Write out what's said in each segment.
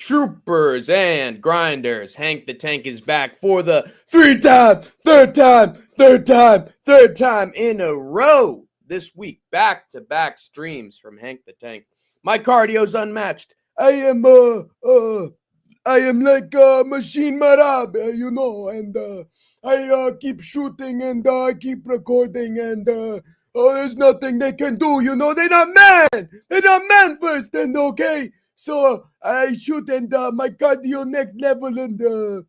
Troopers and Grinders. Hank the Tank is back for the third time in a row this week. Back-to-back streams from Hank the Tank. My cardio's unmatched. I am like Machine Marab, and I keep shooting and I keep recording and there's nothing they can do, they're not man first, and okay, so I shoot and my cardio next level and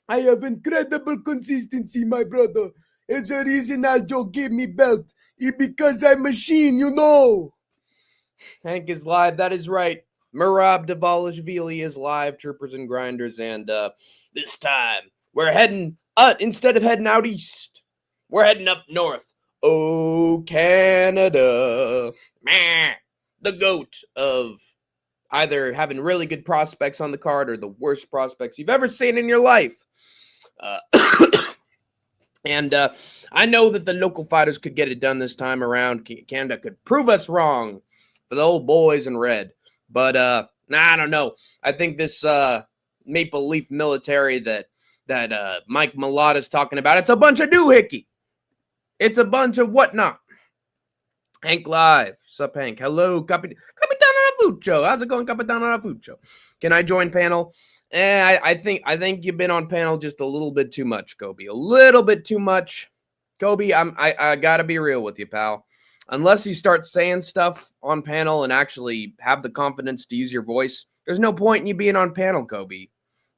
I have incredible consistency, my brother. It's the reason Aljo gave me belt, because I'm machine, Hank is live, that is right. Merab Davalishvili is live, Troopers and Grinders, and this time we're heading instead of heading out east, we're heading up north. Oh, Canada. Meh. The GOAT of either having really good prospects on the card or the worst prospects you've ever seen in your life. And I know that the local fighters could get it done this time around. Canada could prove us wrong for the old boys in red. But I don't know. I think this Maple Leaf military that Mike Mulata's talking about, it's a bunch of doohickey. It's a bunch of whatnot. Hank live. Sup, Hank? Hello, Capitan Arafucho. How's it going, Capitan Arafucho? Can I join panel? I think you've been on panel just a little bit too much, Kobe. A little bit too much. Kobe, I gotta be real with you, pal. Unless you start saying stuff on panel and actually have the confidence to use your voice, there's no point in you being on panel, Kobe.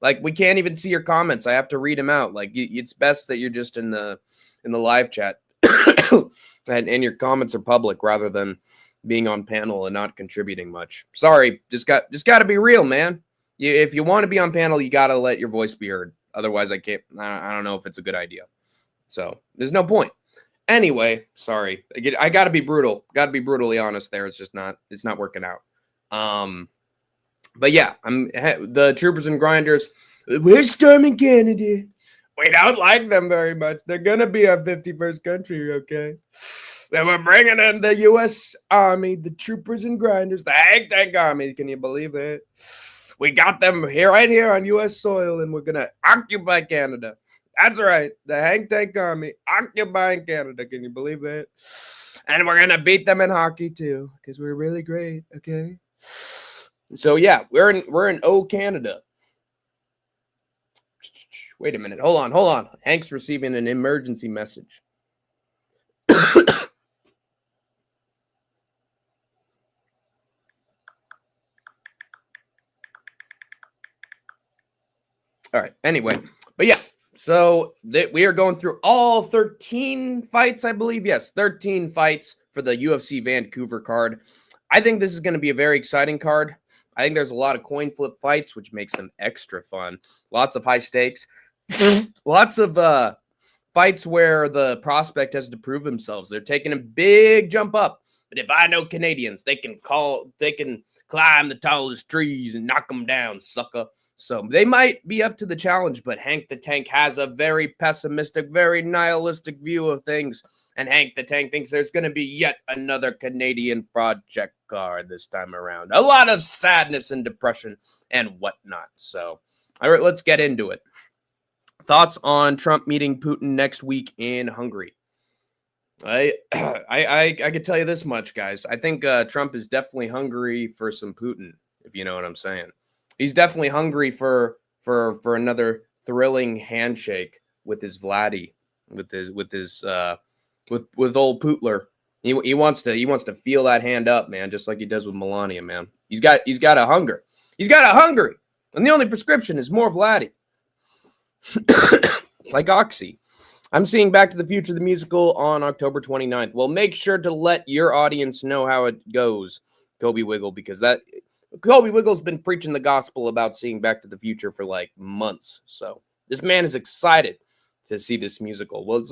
Like, we can't even see your comments. I have to read them out. Like, it's best that you're just in the live chat and your comments are public rather than being on panel and not contributing much. Sorry, just got to be real, man. If you want to be on panel, you got to let your voice be heard. Otherwise, I don't know if it's a good idea. So there's no point. Anyway, sorry. I got to be brutal. Got to be brutally honest there. It's not working out. But yeah, the Troopers and Grinders. We're storming Canada. We don't like them very much. They're going to be our 51st country, okay? And we're bringing in the U.S. Army, the Troopers and Grinders, the Hank Tank Army. Can you believe it? We got them right here on U.S. soil, and we're going to occupy Canada. That's right. The Hank Tank Army occupying Canada. Can you believe that? And we're going to beat them in hockey, too, because we're really great, okay? So, yeah, we're in O Canada. Wait a minute. Hold on. Hank's receiving an emergency message. All right. Anyway, but yeah. So we are going through all 13 fights, I believe. Yes, 13 fights for the UFC Vancouver card. I think this is going to be a very exciting card. I think there's a lot of coin flip fights, which makes them extra fun. Lots of high stakes. Lots of fights where the prospect has to prove themselves. They're taking a big jump up. But if I know Canadians, they can climb the tallest trees and knock them down, sucker. So they might be up to the challenge, but Hank the Tank has a very pessimistic, very nihilistic view of things. And Hank the Tank thinks there's going to be yet another Canadian project card this time around. A lot of sadness and depression and whatnot. So, all right, let's get into it. Thoughts on Trump meeting Putin next week in Hungary? I could tell you this much, guys. I think Trump is definitely hungry for some Putin, if you know what I'm saying. He's definitely hungry for another thrilling handshake with his Vladdy, with old Putler. He wants to feel that hand up, man, just like he does with Melania, man. He's got a hunger. He's got a hungry, and the only prescription is more Vladdy. Like Oxy. I'm seeing Back to the Future, the musical, on October 29th. Well, make sure to let your audience know how it goes, Kobe Wiggle, because Kobe Wiggle's been preaching the gospel about seeing Back to the Future for like months. So this man is excited to see this musical. Well,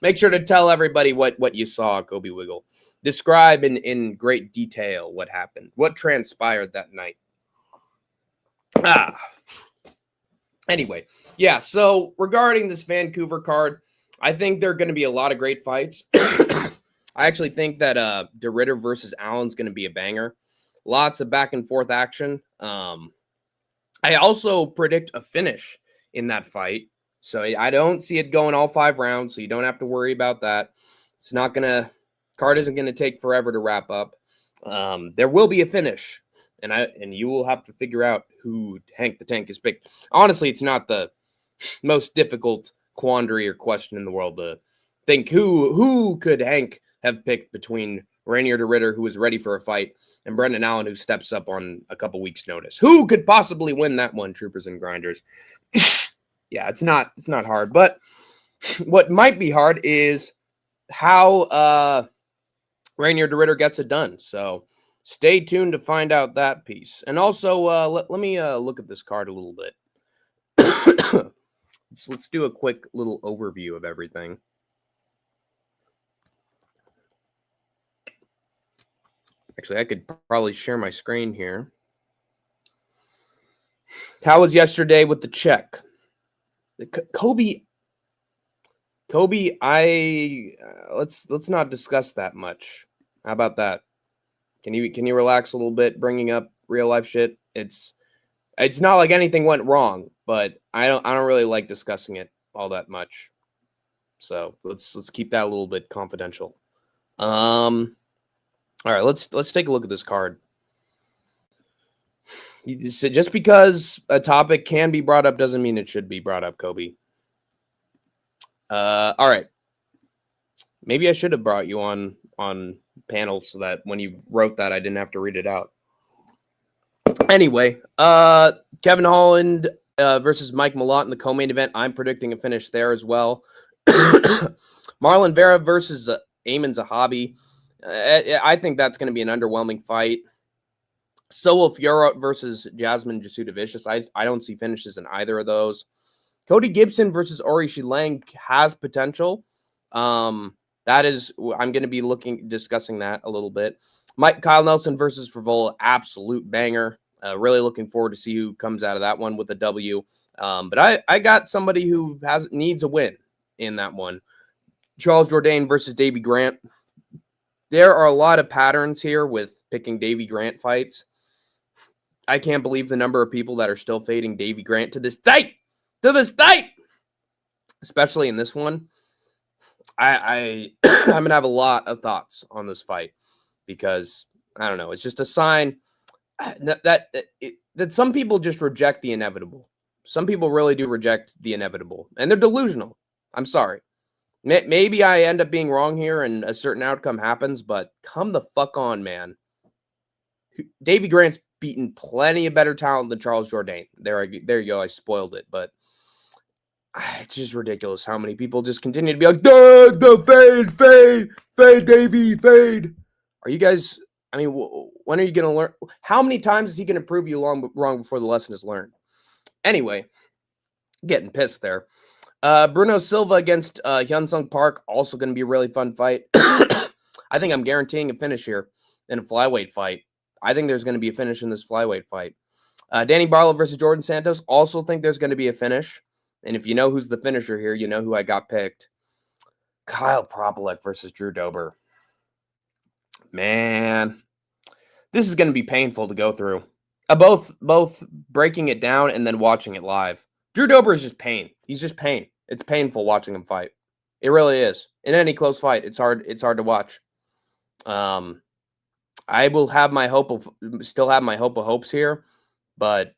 make sure to tell everybody what you saw, Kobe Wiggle. Describe in great detail what happened, what transpired that night. Anyway, yeah, so regarding this Vancouver card, I think there are going to be a lot of great fights. I actually think that De Ridder versus Allen's going to be a banger. Lots of back and forth action. I also predict a finish in that fight. So I don't see it going all 5 rounds, so you don't have to worry about that. It's not going to, card isn't going to take forever to wrap up. There will be a finish, and you will have to figure out who Hank the Tank is picked. Honestly, it's not the most difficult quandary or question in the world to think who could Hank have picked between Rainier de Ritter, who is ready for a fight, and Brendan Allen, who steps up on a couple weeks' notice. Who could possibly win that one, troopers and grinders? Yeah, it's not hard. But what might be hard is how Rainier de Ritter gets it done. So stay tuned to find out that piece. And also, let me look at this card a little bit. Let's do a quick little overview of everything. Actually, I could probably share my screen here. How was yesterday with the check? Kobe, let's not discuss that much. How about that? Can you relax a little bit, bringing up real life shit? It's not like anything went wrong, but I don't really like discussing it all that much. So let's keep that a little bit confidential. All right, let's take a look at this card. Just because a topic can be brought up doesn't mean it should be brought up, Kobe. All right. Maybe I should have brought you on panel so that when you wrote that, I didn't have to read it out. Anyway, Kevin Holland versus Mike Malott in the co-main event. I'm predicting a finish there as well. Marlon Vera versus Eamon Zahabi. I think that's going to be an underwhelming fight. Solo Fiora versus Jasmine Jasudavicius. I don't see finishes in either of those. Cody Gibson versus Ori Shilang has potential. That is, I'm going to be discussing that a little bit. Kyle Nelson versus Frivola, absolute banger. Really looking forward to see who comes out of that one with a W. But I got somebody who needs a win in that one. Charles Jourdain versus Davy Grant. There are a lot of patterns here with picking Davy Grant fights. I can't believe the number of people that are still fading Davy Grant to this date. Especially in this one. I'm going to have a lot of thoughts on this fight because, I don't know, it's just a sign that some people just reject the inevitable. Some people really do reject the inevitable, and they're delusional. I'm sorry. Maybe I end up being wrong here and a certain outcome happens, but come the fuck on, man. Davy Grant's beaten plenty of better talent than Charles Jourdain. There you go. I spoiled it, but it's just ridiculous how many people just continue to be like, fade, Davy, fade. Are you guys, I mean, when are you going to learn? How many times is he going to prove you wrong before the lesson is learned? Anyway, getting pissed there. Bruno Silva against Hyun-Sung Park, also going to be a really fun fight. I think I'm guaranteeing a finish here in a flyweight fight. I think there's going to be a finish in this flyweight fight. Danny Barlow versus Jordan Santos, also think there's going to be a finish. And if you know who's the finisher here, you know who I got picked. Kyle Propolek versus Drew Dober. Man, this is going to be painful to go through. Both breaking it down and then watching it live. Drew Dober is just pain. He's just pain. It's painful watching him fight. It really is. In any close fight, it's hard to watch. I will have my still have my hopes here, but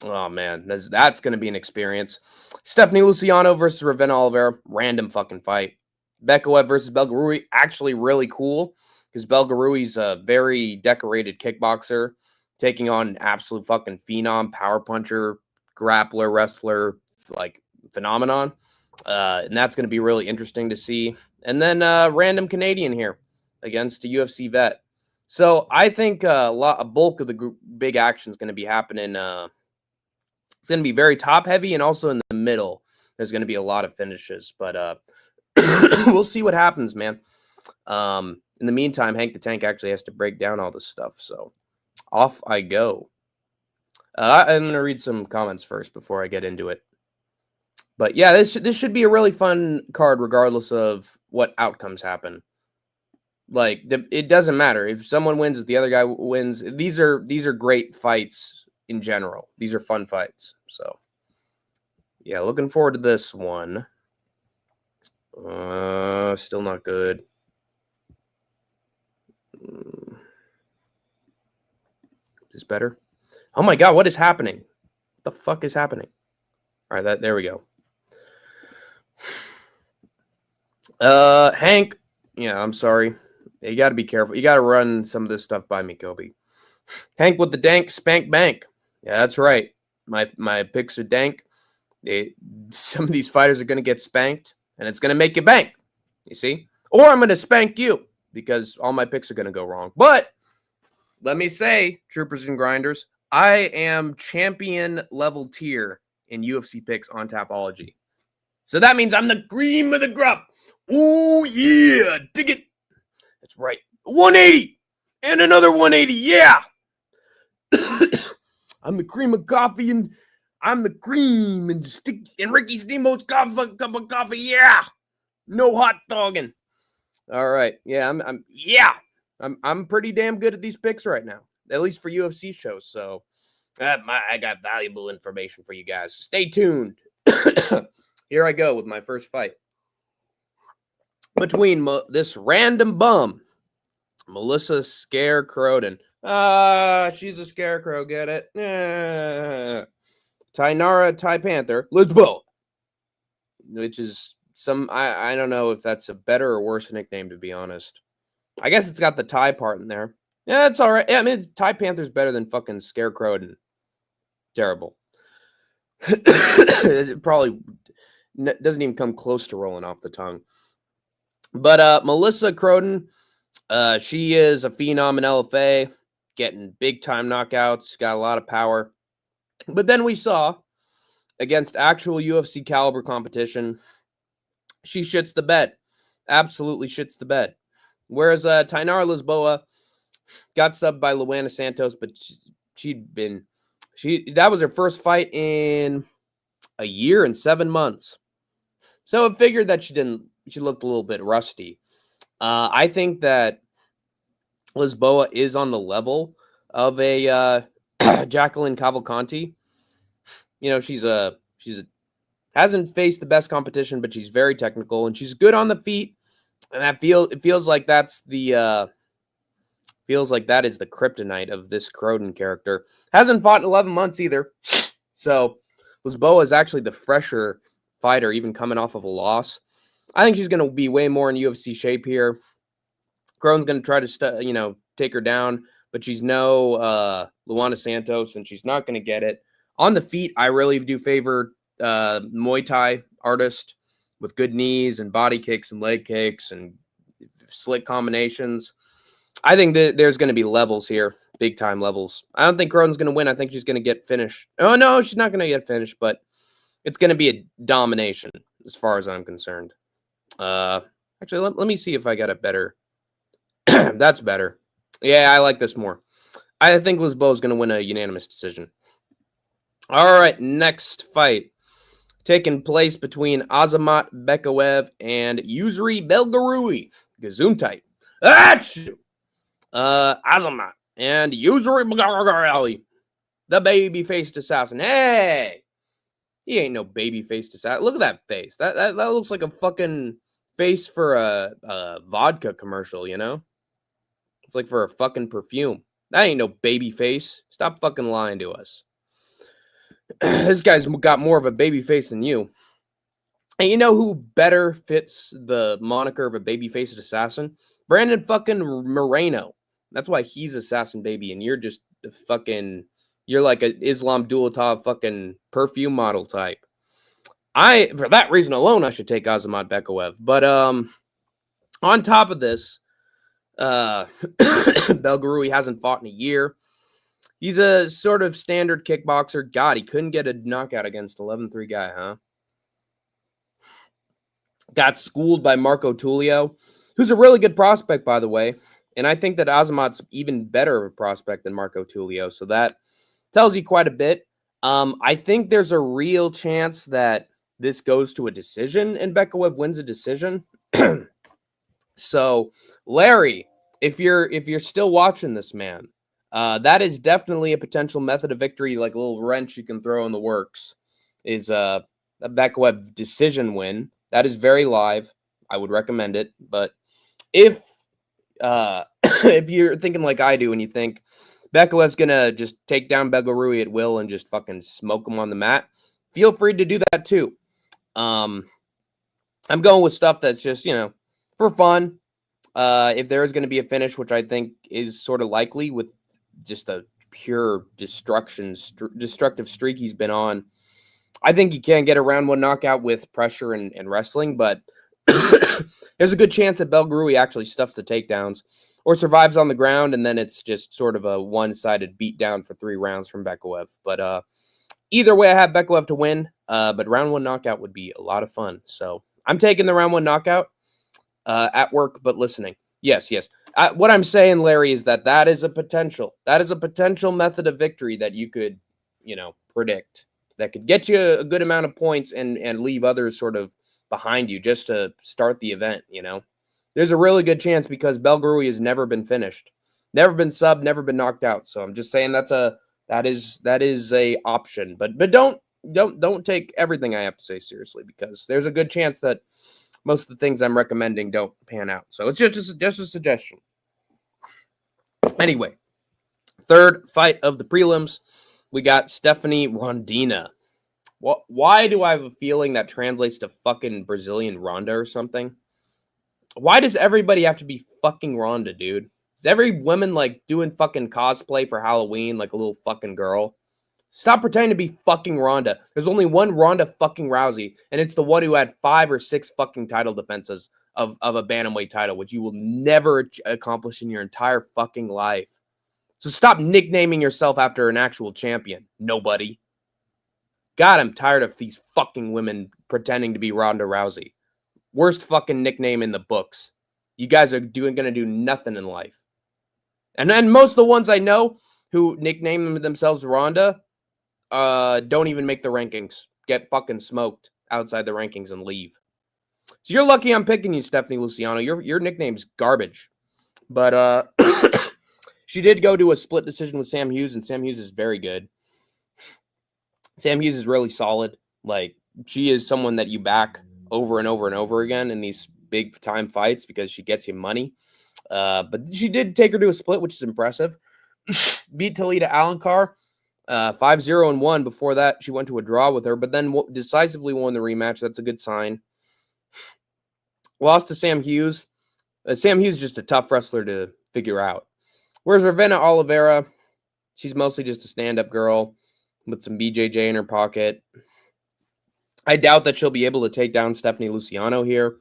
oh man, that's going to be an experience. Stephanie Luciano versus Ravenna Oliveira, random fucking fight. Becca Webb versus Belgarui, actually really cool because Belgarui's a very decorated kickboxer taking on an absolute fucking phenom, power puncher, grappler, wrestler, like phenomenon. And that's going to be really interesting to see. And then random Canadian here against a UFC vet. So I think a bulk of the big action is going to be happening. It's going to be very top heavy, and also in the middle, there's going to be a lot of finishes. But we'll see what happens, man. In the meantime, Hank the Tank actually has to break down all this stuff. So off I go. I'm going to read some comments first before I get into it. But yeah, this should be a really fun card regardless of what outcomes happen. Like it doesn't matter if someone wins, if the other guy wins. These are great fights in general. These are fun fights. So yeah, looking forward to this one. Still not good. Is this better? Oh my god, what is happening? What the fuck is happening? All right, there we go. Hank. Yeah, I'm sorry. You got to be careful. You got to run some of this stuff by me, Kobe. Hank with the dank spank bank. Yeah, that's right. My picks are dank. Some of these fighters are going to get spanked, and it's going to make you bank. You see? Or I'm going to spank you because all my picks are going to go wrong. But let me say, troopers and grinders, I am champion level tier in UFC picks on Tapology. So that means I'm the cream of the crop. Ooh, yeah. Dig it. That's right. 180 and another 180. Yeah. I'm the cream of coffee and I'm the cream and Ricky Steamboat's cup of coffee. Yeah. No hot dogging. All right. Yeah, I'm pretty damn good at these picks right now. At least for UFC shows. So I got valuable information for you guys. Stay tuned. Here I go with my first fight. Between this random bum, Melissa Scare Croden. She's a scarecrow, get it? Tainara Thai Panther Lisboa, which is I don't know if that's a better or worse nickname, to be honest. I guess it's got the Thai part in there. Yeah, it's all right. Yeah, I mean, Thai Panther's better than fucking Scarecrow and terrible. It probably doesn't even come close to rolling off the tongue. But Melissa Croden, she is a phenom in LFA, getting big-time knockouts, got a lot of power. But then we saw, against actual UFC caliber competition, she shits the bed. Absolutely shits the bed. Whereas Tainara Lisboa got subbed by Luana Santos, but that was her first fight in a year and 7 months. So it figured that she looked a little bit rusty. I think that Lisboa is on the level of a Jacqueline Cavalcanti. You know, she's hasn't faced the best competition, but she's very technical and she's good on the feet. And it feels like that's the feels like that is the kryptonite of this Croden character. Hasn't fought in 11 months either. So Lisboa is actually the fresher fighter, even coming off of a loss. I think she's going to be way more in UFC shape here. Croden's going to try to take her down, but she's no Luana Santos, and she's not going to get it. On the feet, I really do favor Muay Thai artist with good knees and body kicks and leg kicks and slick combinations. I think that there's going to be levels here, big time levels. I don't think Croden's going to win. I think she's going to get finished. Oh, no, she's not going to get finished, but it's going to be a domination as far as I'm concerned. Actually, let me see if I got a better. That's better. Yeah, I like this more. I think Lisboa is going to win a unanimous decision. All right, next fight. Taking place between Azamat Bekaev and Yusri Belgarui. Gesundheit. Achoo! Azamat and Yusri Belgarui. The baby-faced assassin. Hey! He ain't no baby-faced assassin. Look at that face. That looks like a fucking face for a vodka commercial, you know? It's like for a fucking perfume. That ain't no baby face. Stop fucking lying to us. This guy's got more of a baby face than you. And you know who better fits the moniker of a baby-faced assassin? Brandon fucking Moreno. That's why he's assassin baby, and you're just you're like an Islam Dulatov fucking perfume model type. For that reason alone, I should take Azamat Bekaev. But on top of this, Belgarui hasn't fought in a year. He's a sort of standard kickboxer. God, he couldn't get a knockout against 11-3 guy, huh? Got schooled by Marco Tulio, who's a really good prospect, by the way. And I think that Azamat's even better of a prospect than Marco Tulio. So that tells you quite a bit. I think there's a real chance that this goes to a decision and Bekaev wins a decision. So, Larry, if you're still watching this, man, that is definitely a potential method of victory, like a little wrench you can throw in the works. Is a Beklev decision win. That is very live. I would recommend it. But if if you're thinking like I do and you think Beklev's gonna just take down Belarus at will and just fucking smoke him on the mat, feel free to do that too. I'm going with stuff that's just, for fun. If there is going to be a finish, which I think is sort of likely with just a pure destructive streak he's been on, I think he can get a round one knockout with pressure and wrestling, but there's a good chance that Belarus actually stuffs the takedowns or survives on the ground, and then it's just sort of a one-sided beatdown for 3 rounds from Beklev. But either way, I have Beklev to win, but round one knockout would be a lot of fun. So I'm taking the round one knockout at work, but listening. Yes. What I'm saying, Larry, is that is a potential. That is a potential method of victory that you could, predict. That could get you a good amount of points and leave others sort of behind you just to start the event, There's a really good chance because Belarus has never been finished. Never been subbed, never been knocked out. So I'm just saying that is a option. But don't take everything I have to say seriously, because there's a good chance that most of the things I'm recommending don't pan out. So it's just a suggestion. Anyway, third fight of the prelims, we got Stephanie Rondina. Why do I have a feeling that translates to fucking Brazilian Ronda or something? Why does everybody have to be fucking Ronda, dude? Is every woman like doing fucking cosplay for Halloween like a little fucking girl? Stop pretending to be fucking Ronda. There's only one Ronda fucking Rousey, and it's the one who had 5 or 6 fucking title defenses of a bantamweight title, which you will never accomplish in your entire fucking life. So stop nicknaming yourself after an actual champion. Nobody. God, I'm tired of these fucking women pretending to be Ronda Rousey. Worst fucking nickname in the books. You guys are gonna do nothing in life. And then most of the ones I know who nickname themselves Ronda don't even make the rankings. Get fucking smoked outside the rankings and leave. So you're lucky I'm picking you, Stephanie Luciano. Your nickname's garbage. But she did go to a split decision with Sam Hughes, and Sam Hughes is very good. Sam Hughes is really solid. Like, she is someone that you back over and over and over again in these big time fights because she gets you money. But she did take her to a split, which is impressive. Beat Talita Alencar 5-0-1. Before that, she went to a draw with her, but then decisively won the rematch. That's a good sign. Lost to Sam Hughes. Sam Hughes is just a tough wrestler to figure out. Whereas Ravenna Oliveira, she's mostly just a stand-up girl with some BJJ in her pocket. I doubt that she'll be able to take down Stephanie Luciano here.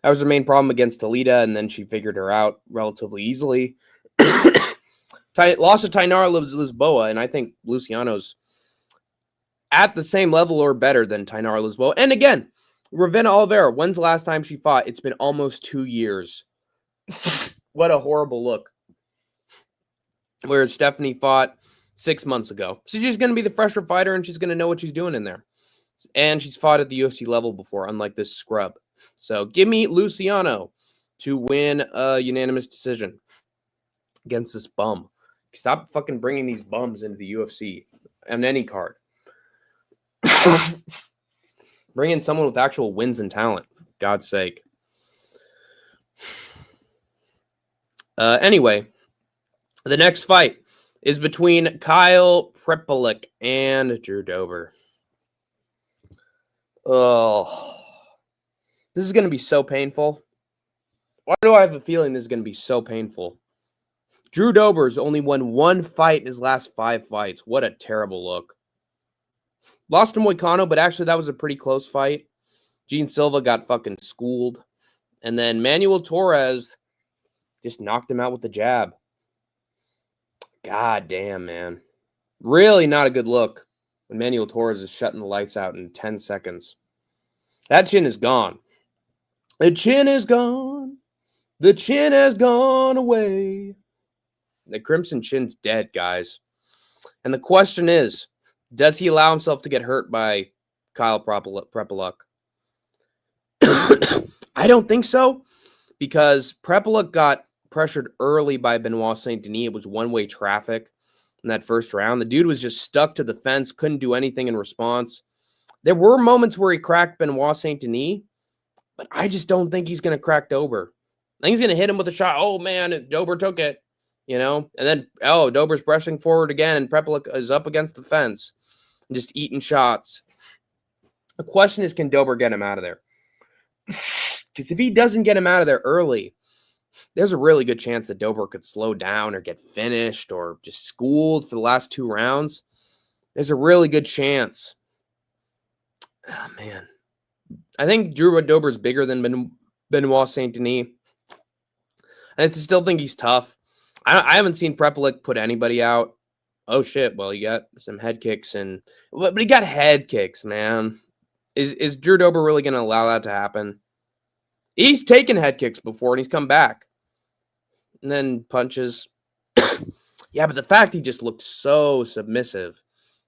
That was her main problem against Talita, and then she figured her out relatively easily. Lost to Tainara Lisboa, and I think Luciano's at the same level or better than Tainara Lisboa. And again, Ravenna Oliveira, when's the last time she fought? It's been almost 2 years. What a horrible look. Whereas Stephanie fought 6 months ago. So she's going to be the fresher fighter, and she's going to know what she's doing in there. And she's fought at the UFC level before, unlike this scrub. So give me Luciano to win a unanimous decision against this bum. Stop fucking bringing these bums into the UFC on any card. Bring in someone with actual wins and talent, for God's sake. Anyway, the next fight is between Kyle Prepelic and Drew Dober. Oh, this is going to be so painful. Why do I have a feeling this is going to be so painful? Drew Dober's only won 1 fight in his last 5 fights. What a terrible look. Lost to Moicano, but actually that was a pretty close fight. Gene Silva got fucking schooled. And then Manuel Torres just knocked him out with the jab. God damn, man. Really not a good look when Manuel Torres is shutting the lights out in 10 seconds. That chin is gone. The chin is gone. The chin has gone away. The Crimson Chin's dead, guys. And the question is, does he allow himself to get hurt by Kyle Prepelic? I don't think so. because Prepelic got pressured early by Benoit Saint Denis. It was one-way traffic in that first round. The dude was just stuck to the fence, couldn't do anything in response. There were moments where he cracked Benoit Saint Denis, but I just don't think he's going to crack Dober. I think he's going to hit him with a shot. Oh, man, Dober took it, and then, Dober's pressing forward again, and Prepelic is up against the fence and just eating shots. The question is, can Dober get him out of there? Because if he doesn't get him out of there early, there's a really good chance that Dober could slow down or get finished or just schooled for the last 2 rounds. There's a really good chance. Oh, man. I think Drew Dober's bigger than Benoit Saint Denis. I still think he's tough. I haven't seen Prepelic put anybody out. Oh, shit. Well, he got some head kicks, but he got head kicks, man. Is Drew Dober really going to allow that to happen? He's taken head kicks before, and he's come back. And then punches. Yeah, but the fact he just looked so submissive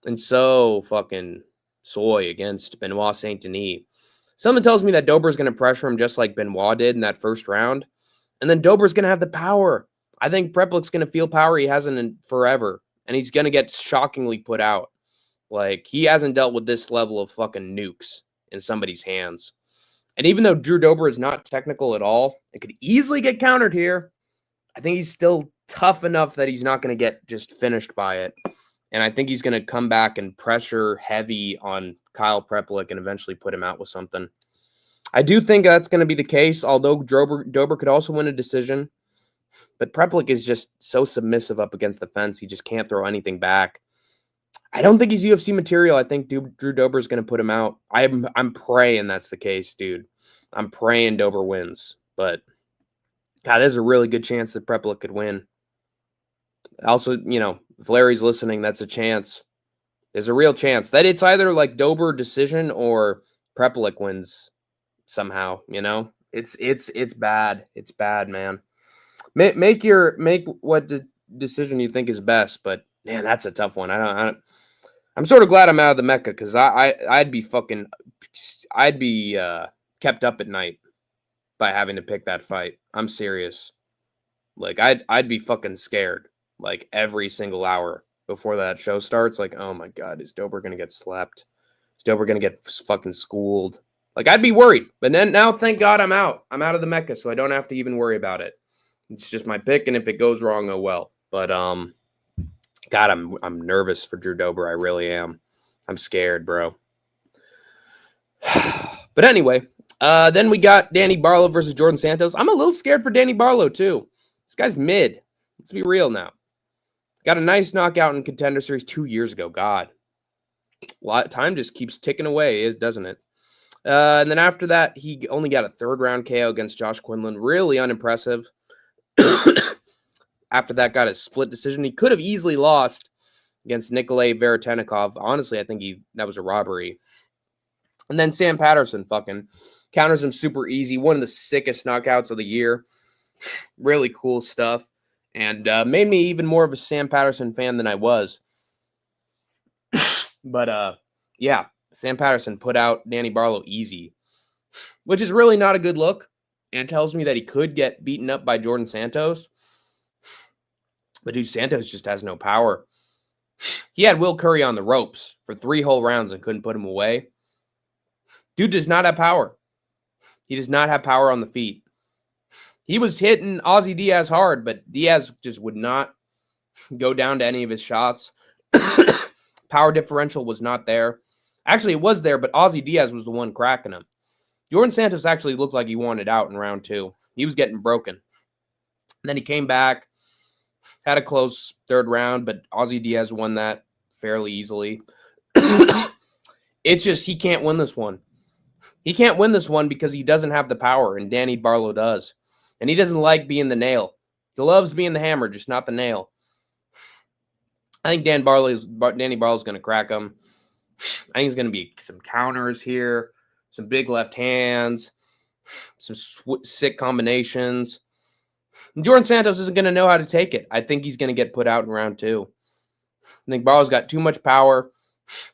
and so fucking soy against Benoit Saint Denis. Something tells me that Dober's going to pressure him just like Benoit did in that first round. And then Dober's going to have the power. I think Prepelic's going to feel power he hasn't in forever. And he's going to get shockingly put out. Like, he hasn't dealt with this level of fucking nukes in somebody's hands. And even though Drew Dober is not technical at all, it could easily get countered here. I think he's still tough enough that he's not going to get just finished by it. And I think he's going to come back and pressure heavy on Kyle Prepelic and eventually put him out with something. I do think that's going to be the case, although Dober could also win a decision. But Prepelic is just so submissive up against the fence. He just can't throw anything back. I don't think he's UFC material. I think Drew Dober is going to put him out. I'm praying that's the case, dude. I'm praying Dober wins. But, God, there's a really good chance that Prepelic could win. Also, if Larry's listening, that's a chance. There's a real chance that it's either like Dober decision or Prepelic wins somehow, It's bad. It's bad, man. Make what the decision you think is best, but man, that's a tough one. I'm sort of glad I'm out of the Mecca because I'd be kept up at night by having to pick that fight. I'm serious. Like I'd be fucking scared like every single hour before that show starts. Like, oh my God, is Dober gonna get slept? Is Dober gonna get fucking schooled? Like, I'd be worried. But then now, thank God I'm out. I'm out of the Mecca, so I don't have to even worry about it. It's just my pick, and if it goes wrong, oh well. But God, I'm nervous for Drew Dober. I really am. I'm scared, bro. But anyway, then we got Danny Barlow versus Jordan Santos. I'm a little scared for Danny Barlow too. This guy's mid. Let's be real now. Got a nice knockout in Contender Series 2 years ago. God, time just keeps ticking away, doesn't it? And then after that, he only got a 3rd round KO against Josh Quinlan. Really unimpressive. After that, got a split decision. He could have easily lost against Nikolay Veretennikov. Honestly, I think that was a robbery. And then Sam Patterson fucking counters him super easy. One of the sickest knockouts of the year. Really cool stuff. And made me even more of a Sam Patterson fan than I was. But, yeah. Sam Patterson put out Danny Barlow easy, which is really not a good look and tells me that he could get beaten up by Jordan Santos. But dude, Santos just has no power. He had Will Curry on the ropes for 3 whole rounds and couldn't put him away. Dude does not have power. He does not have power on the feet. He was hitting Ozzy Diaz hard, but Diaz just would not go down to any of his shots. Power differential was not there. Actually, it was there, but Ozzy Diaz was the one cracking him. Jordan Santos actually looked like he wanted out in round 2. He was getting broken. And then he came back, had a close 3rd round, but Ozzy Diaz won that fairly easily. It's just he can't win this one. He can't win this one because he doesn't have the power, and Danny Barlow does. And he doesn't like being the nail. He loves being the hammer, just not the nail. I think Danny Barlow's going to crack him. I think it's going to be some counters here, some big left hands, some sick combinations. And Jordan Santos isn't going to know how to take it. I think he's going to get put out in round 2. I think Barlow's got too much power,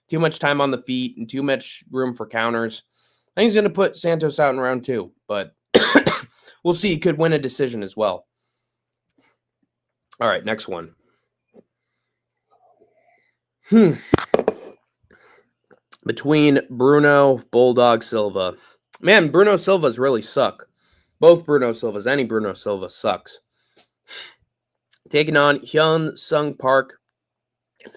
too much time on the feet, and too much room for counters. I think he's going to put Santos out in round 2. But we'll see. He could win a decision as well. All right, next one. Between Bruno, Bulldog, Silva. Man, Bruno Silva's really suck. Both Bruno Silvas, any Bruno Silva sucks. Taking on Hyun Sung Park. A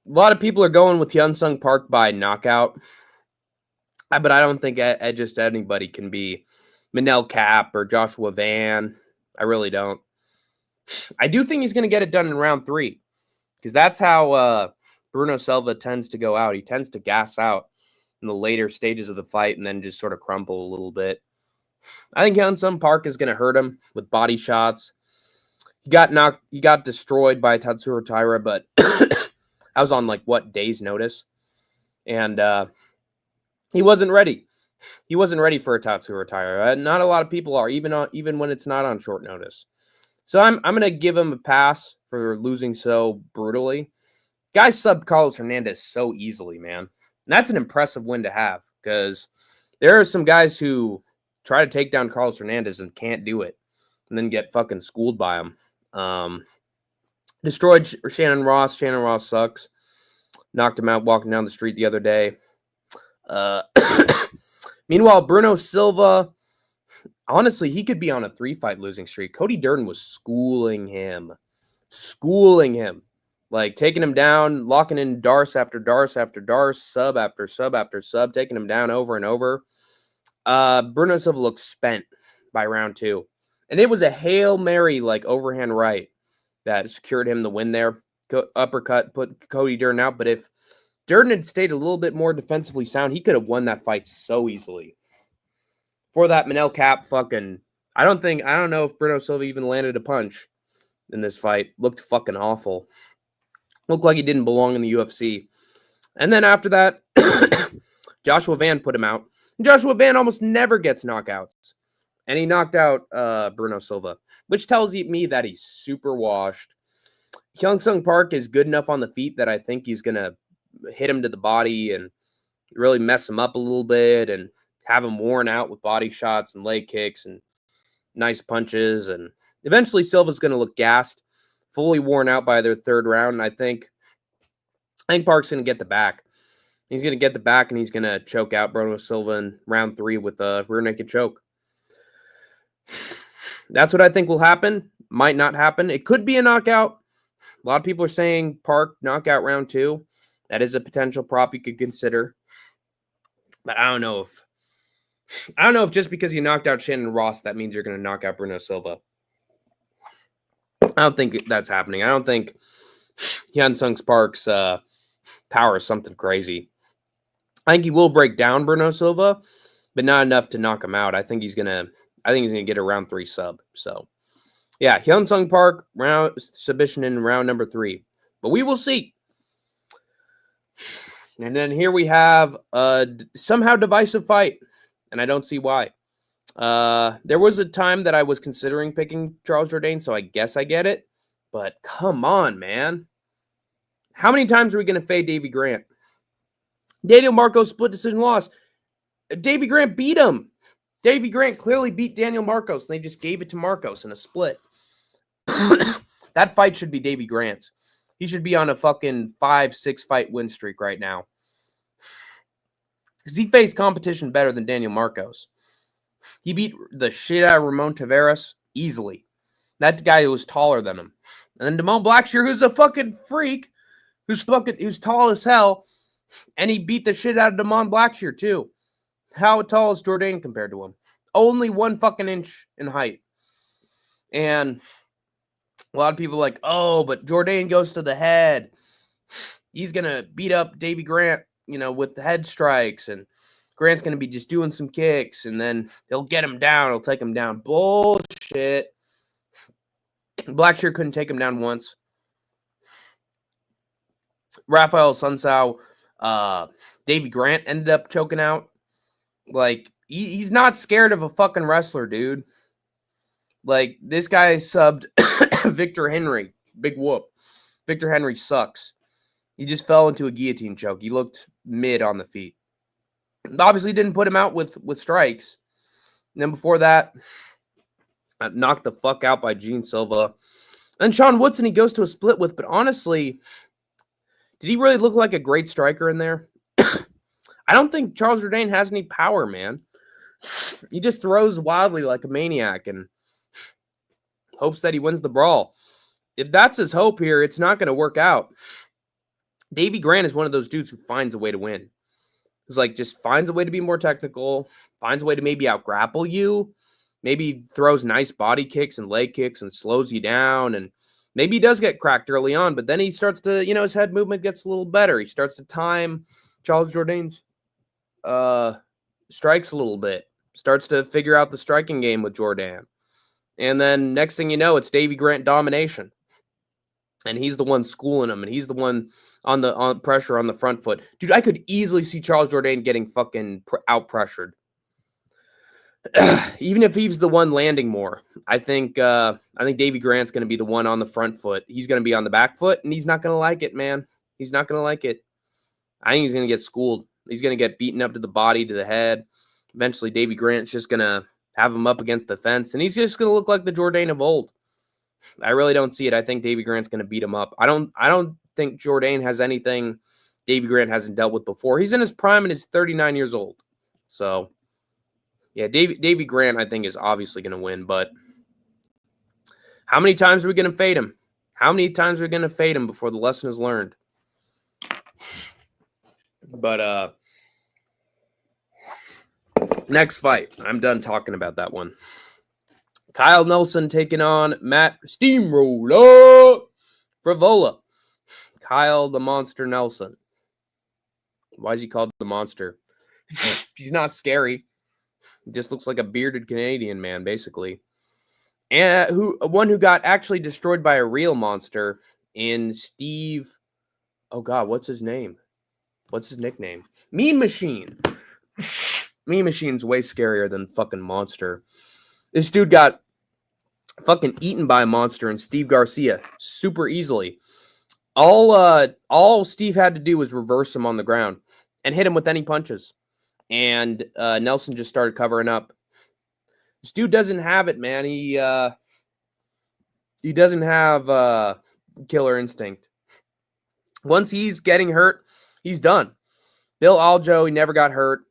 lot of people are going with Hyun Sung Park by knockout. But I don't think just anybody can be Manel Cap or Joshua Van. I really don't. I do think he's going to get it done in round 3. Because that's how Bruno Silva tends to go out. He tends to gas out in the later stages of the fight and then just sort of crumple a little bit. I think Hyun Sung Park is going to hurt him with body shots. He got destroyed by Tatsuro Taira, but I was on days notice. And he wasn't ready. He wasn't ready for a Tatsuro Taira. Not a lot of people are, even when it's not on short notice. So I'm going to give him a pass for losing so brutally. Guys subbed Carlos Hernandez so easily, man. And that's an impressive win to have because there are some guys who try to take down Carlos Hernandez and can't do it and then get fucking schooled by him. Destroyed Shannon Ross. Shannon Ross sucks. Knocked him out walking down the street the other day. Meanwhile, Bruno Silva, honestly, he could be on a 3-fight losing streak. Cody Durden was schooling him. Like taking him down, locking in Darce after Darce after Darce, sub after sub after sub, taking him down over and over. Bruno Silva looked spent by round 2. And it was a Hail Mary, overhand right that secured him the win there. Uppercut, put Cody Durden out. But if Durden had stayed a little bit more defensively sound, he could have won that fight so easily. For that Manel Cap I don't know if Bruno Silva even landed a punch in this fight. Looked fucking awful. Looked like he didn't belong in the UFC. And then after that, Joshua Van put him out. And Joshua Van almost never gets knockouts. And he knocked out Bruno Silva, which tells me that he's super washed. Hyun Sung Park is good enough on the feet that I think he's going to hit him to the body and really mess him up a little bit and have him worn out with body shots and leg kicks and nice punches. And eventually Silva's going to look gassed, fully worn out by their 3rd round. And I think Park's going to get the back. He's going to get the back and he's going to choke out Bruno Silva in round 3 with a rear naked choke. That's what I think will happen. Might not happen. It could be a knockout. A lot of people are saying Park knockout round 2. That is a potential prop you could consider. But I don't know if just because you knocked out Shannon Ross, that means you're going to knock out Bruno Silva. I don't think that's happening. I don't think Hyun Sung Park's power is something crazy. I think he will break down Bruno Silva, but not enough to knock him out. I think he's gonna get a round 3 sub. So yeah, Hyun Sung Park submission in round number 3. But we will see. And then here we have a somehow divisive fight, and I don't see why. There was a time that I was considering picking Charles Jourdain, so I guess I get it. But come on, man. How many times are we going to fade Davy Grant? Daniel Marcos split decision loss. Davy Grant beat him. Davy Grant clearly beat Daniel Marcos, and they just gave it to Marcos in a split. That fight should be Davy Grant's. He should be on a fucking 5-6 fight win streak right now. Because he faced competition better than Daniel Marcos. He beat the shit out of Ramon Taveras easily. That guy was taller than him. And then Damon Blackshear, who's a fucking freak, who's tall as hell, and he beat the shit out of Damon Blackshear too. How tall is Jourdain compared to him? Only 1 fucking inch in height. And a lot of people are like, oh, but Jourdain goes to the head. He's going to beat up Davy Grant, with the head strikes. And Grant's going to be just doing some kicks. And then he'll get him down. He'll take him down. Bullshit. Blackshear couldn't take him down once. Rafael Sunsao, Davy Grant ended up choking out. He's not scared of a fucking wrestler, dude. This guy subbed Victor Henry. Big whoop. Victor Henry sucks. He just fell into a guillotine choke. He looked mid on the feet. Obviously didn't put him out with strikes. And then before that, knocked the fuck out by Gene Silva. And Sean Woodson he goes to a split with, but honestly, did he really look like a great striker in there? I don't think Charles Jourdain has any power, man. He just throws wildly like a maniac and hopes that he wins the brawl. If that's his hope here, it's not going to work out. Davey Grant is one of those dudes who finds a way to win. Who's like just finds a way to be more technical, finds a way to maybe out-grapple you, maybe throws nice body kicks and leg kicks and slows you down, and maybe he does get cracked early on, but then he starts to, his head movement gets a little better. He starts to time Charles Jourdain's strikes a little bit, starts to figure out the striking game with Jourdain. And then next thing you know, it's Davey Grant domination. And he's the one schooling him, and he's the one on pressure on the front foot. Dude, I could easily see Charles Jourdain getting fucking out-pressured. Even if he's the one landing more. I think Davey Grant's going to be the one on the front foot. He's going to be on the back foot, and he's not going to like it, man. He's not going to like it. I think he's going to get schooled. He's going to get beaten up to the body, to the head. Eventually, Davey Grant's just going to have him up against the fence, and he's just going to look like the Jourdain of old. I really don't see it. I think Davey Grant's going to beat him up. I don't think Jourdain has anything Davey Grant hasn't dealt with before. He's in his prime and he's 39 years old. So, yeah, Davey Grant, I think, is obviously going to win. But how many times are we going to fade him? How many times are we going to fade him before the lesson is learned? But next fight. I'm done talking about that one. Kyle Nelson taking on Matt Steamroller Frivola. Kyle the Monster Nelson. Why is he called the Monster? He's not scary. He just looks like a bearded Canadian man, basically. And one who got actually destroyed by a real monster in Steve. Oh God, what's his name? What's his nickname? Mean Machine. Mean Machine's way scarier than fucking Monster. This dude got fucking eaten by a monster and Steve Garcia super easily. All Steve had to do was reverse him on the ground and hit him with any punches. And Nelson just started covering up. This dude doesn't have it, man. He doesn't have killer instinct. Once he's getting hurt, he's done. Bill Aljo, he never got hurt.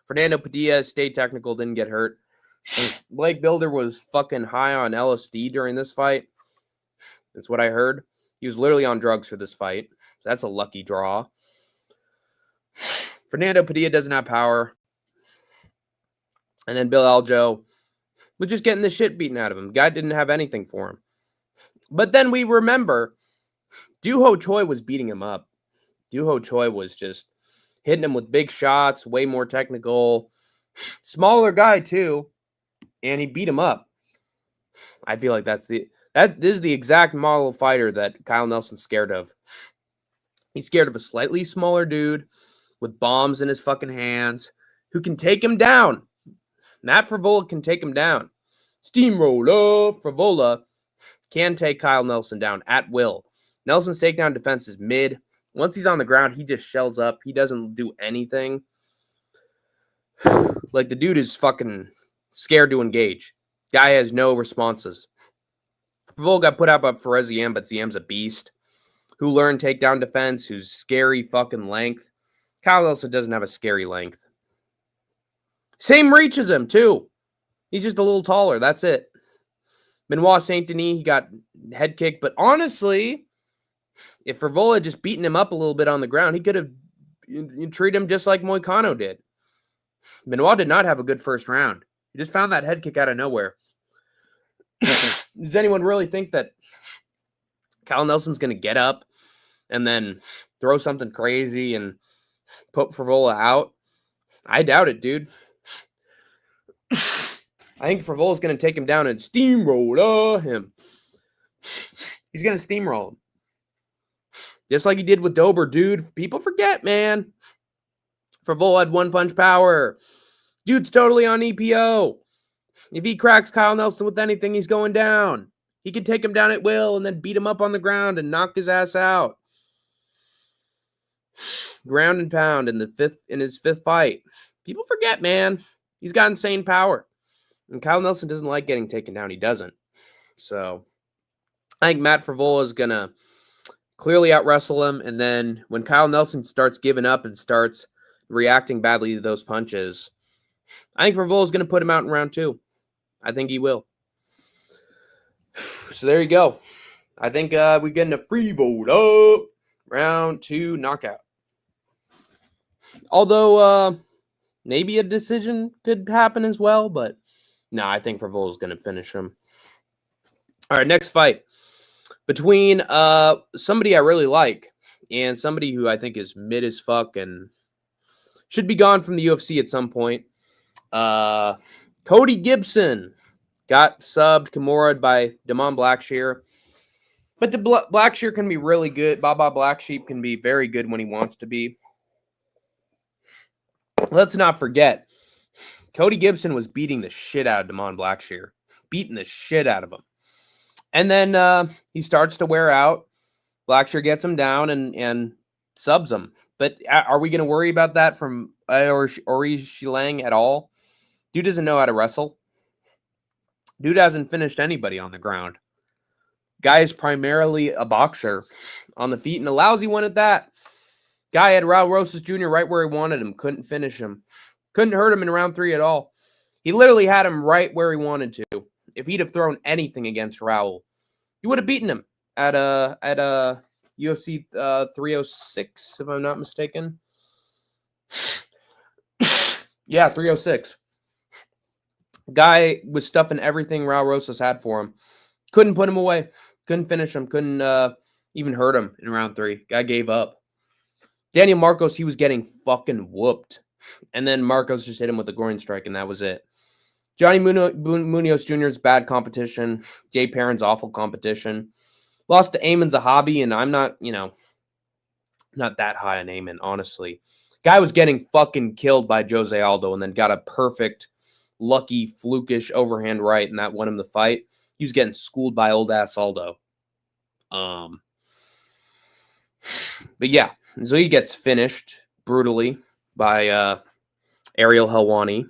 Fernando Padilla stayed technical, didn't get hurt. And Blake Builder was fucking high on LSD during this fight. That's what I heard. He was literally on drugs for this fight. So that's a lucky draw. Fernando Padilla doesn't have power. And then Bill Aljo was just getting the shit beaten out of him. Guy didn't have anything for him. But then we remember Doo Ho Choi was beating him up. Doo Ho Choi was just hitting him with big shots, way more technical. Smaller guy, too. And he beat him up. I feel like this is the exact model of fighter that Kyle Nelson's scared of. He's scared of a slightly smaller dude with bombs in his fucking hands who can take him down. Matt Frivola can take him down. Steamroller Frivola can take Kyle Nelson down at will. Nelson's takedown defense is mid. Once he's on the ground, he just shells up. He doesn't do anything. Like, the dude is fucking scared to engage. Guy has no responses. Frivola got put out by Perez Ziem, but Ziem's a beast who learned takedown defense, who's scary fucking length. Kyle Nelson doesn't have a scary length. Same reach as him, too. He's just a little taller. That's it. Benoit Saint Denis, he got head kicked. But honestly, if Frivola had just beaten him up a little bit on the ground, he could have treated him just like Moicano did. Benoit did not have a good first round. He just found that head kick out of nowhere. Does anyone really think that Kyle Nelson's going to get up and then throw something crazy and put Frivola out? I doubt it, dude. I think Frivola's going to take him down and steamroll him. He's going to steamroll him. Just like he did with Dober, dude. People forget, man. Frivola had one-punch power. Dude's totally on EPO. If he cracks Kyle Nelson with anything, he's going down. He can take him down at will and then beat him up on the ground and knock his ass out. Ground and pound in his fifth fight. People forget, man. He's got insane power. And Kyle Nelson doesn't like getting taken down. He doesn't. So I think Matt Frevola is going to clearly out-wrestle him. And then when Kyle Nelson starts giving up and starts reacting badly to those punches, I think Frevola is going to put him out in round 2. I think he will. So there you go. I think we're getting a Frevola round 2 knockout. Although maybe a decision could happen as well, but no, I think Frevola is going to finish him. All right, next fight between somebody I really like and somebody who I think is mid as fuck and should be gone from the UFC at some point. Cody Gibson got subbed, Kimura'd by Damon Blackshear. But the Blackshear can be really good. Baba Black Sheep can be very good when he wants to be. Let's not forget, Cody Gibson was beating the shit out of Damon Blackshear. Beating the shit out of him. And then he starts to wear out. Blackshear gets him down and subs him. But are we going to worry about that from Ori Shilang at all? Dude doesn't know how to wrestle. Dude hasn't finished anybody on the ground. Guy is primarily a boxer on the feet and a lousy one at that. Guy had Raul Rosas Jr. right where he wanted him. Couldn't finish him. Couldn't hurt him in round 3 at all. He literally had him right where he wanted to. If he'd have thrown anything against Raul, he would have beaten him at UFC 306, if I'm not mistaken. Yeah, 306. Guy was stuffing everything Raul Rosas had for him. Couldn't put him away. Couldn't finish him. Couldn't even hurt him in round 3. Guy gave up. Daniel Marcos, he was getting fucking whooped. And then Marcos just hit him with a groin strike, and that was it. Johnny Munoz Jr.'s bad competition. Jay Perrin's awful competition. Lost to Eamon Zahabi, and I'm not, not that high on Eamon, honestly. Guy was getting fucking killed by Jose Aldo and then got a perfect, lucky, flukish overhand right, and that won him the fight. He was getting schooled by old-ass Aldo. But yeah, so he gets finished brutally by Ariel Helwani.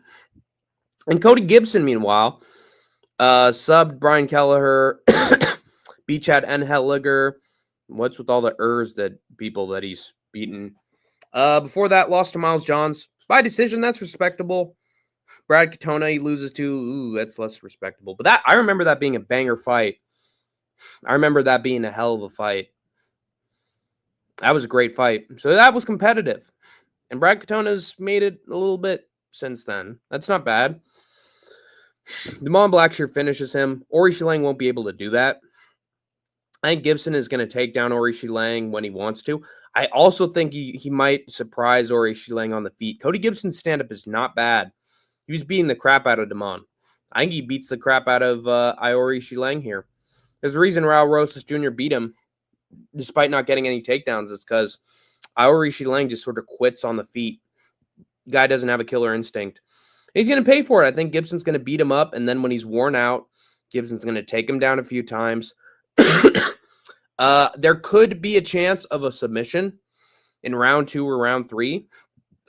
And Cody Gibson, meanwhile, subbed Brian Kelleher, beat Chad Enhelliger. What's with all the that people that he's beaten? Before that, lost to Miles Johns. By decision, that's respectable. Brad Katona, he loses to. Ooh, that's less respectable. But that I remember that being a banger fight. I remember that being a hell of a fight. That was a great fight. So that was competitive. And Brad Katona's made it a little bit since then. That's not bad. Damon Blackshear finishes him. Ori Shilang won't be able to do that. I think Gibson is going to take down Ori Shilang when he wants to. I also think he might surprise Ori Shilang on the feet. Cody Gibson's stand-up is not bad. He was beating the crap out of Damon. I think he beats the crap out of Ori Shilang here. There's a reason Raul Rosas Jr. beat him despite not getting any takedowns. It's because Ori Shilang just sort of quits on the feet. Guy doesn't have a killer instinct. He's going to pay for it. I think Gibson's going to beat him up, and then when he's worn out, Gibson's going to take him down a few times. There could be a chance of a submission in round 2 or round 3.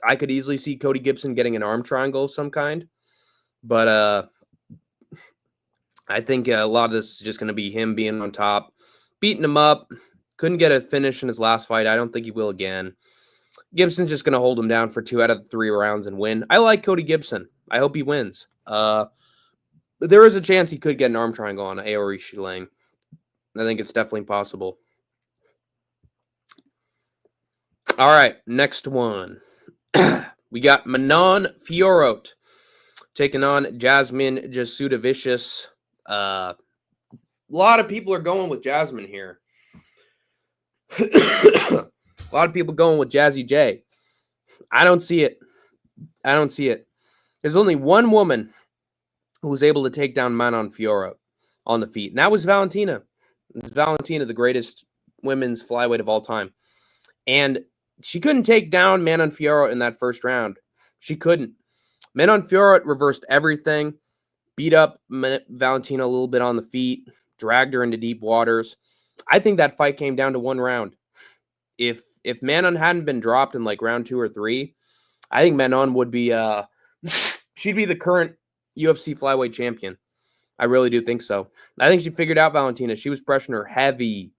I could easily see Cody Gibson getting an arm triangle of some kind. But I think a lot of this is just going to be him being on top, beating him up. Couldn't get a finish in his last fight. I don't think he will again. Gibson's just going to hold him down for 2 out of the 3 rounds and win. I like Cody Gibson. I hope he wins. There is a chance he could get an arm triangle on Aori Shilang. I think it's definitely possible. All right, next one. We got Manon Fiorot taking on Jasmine Jasudavicius. A lot of people are going with Jasmine here. A lot of people going with Jazzy J. I don't see it. There's only one woman who was able to take down Manon Fiorot on the feet, and that was Valentina. It's Valentina, the greatest women's flyweight of all time. And she couldn't take down Manon Fiorot in that first round. She couldn't. Manon Fiorot reversed everything, beat up Valentina a little bit on the feet, dragged her into deep waters. I think that fight came down to 1 round. If Manon hadn't been dropped in like round 2 or 3, I think Manon would be she'd be the current UFC flyweight champion. I really do think so. I think she figured out Valentina. She was pressuring her heavy.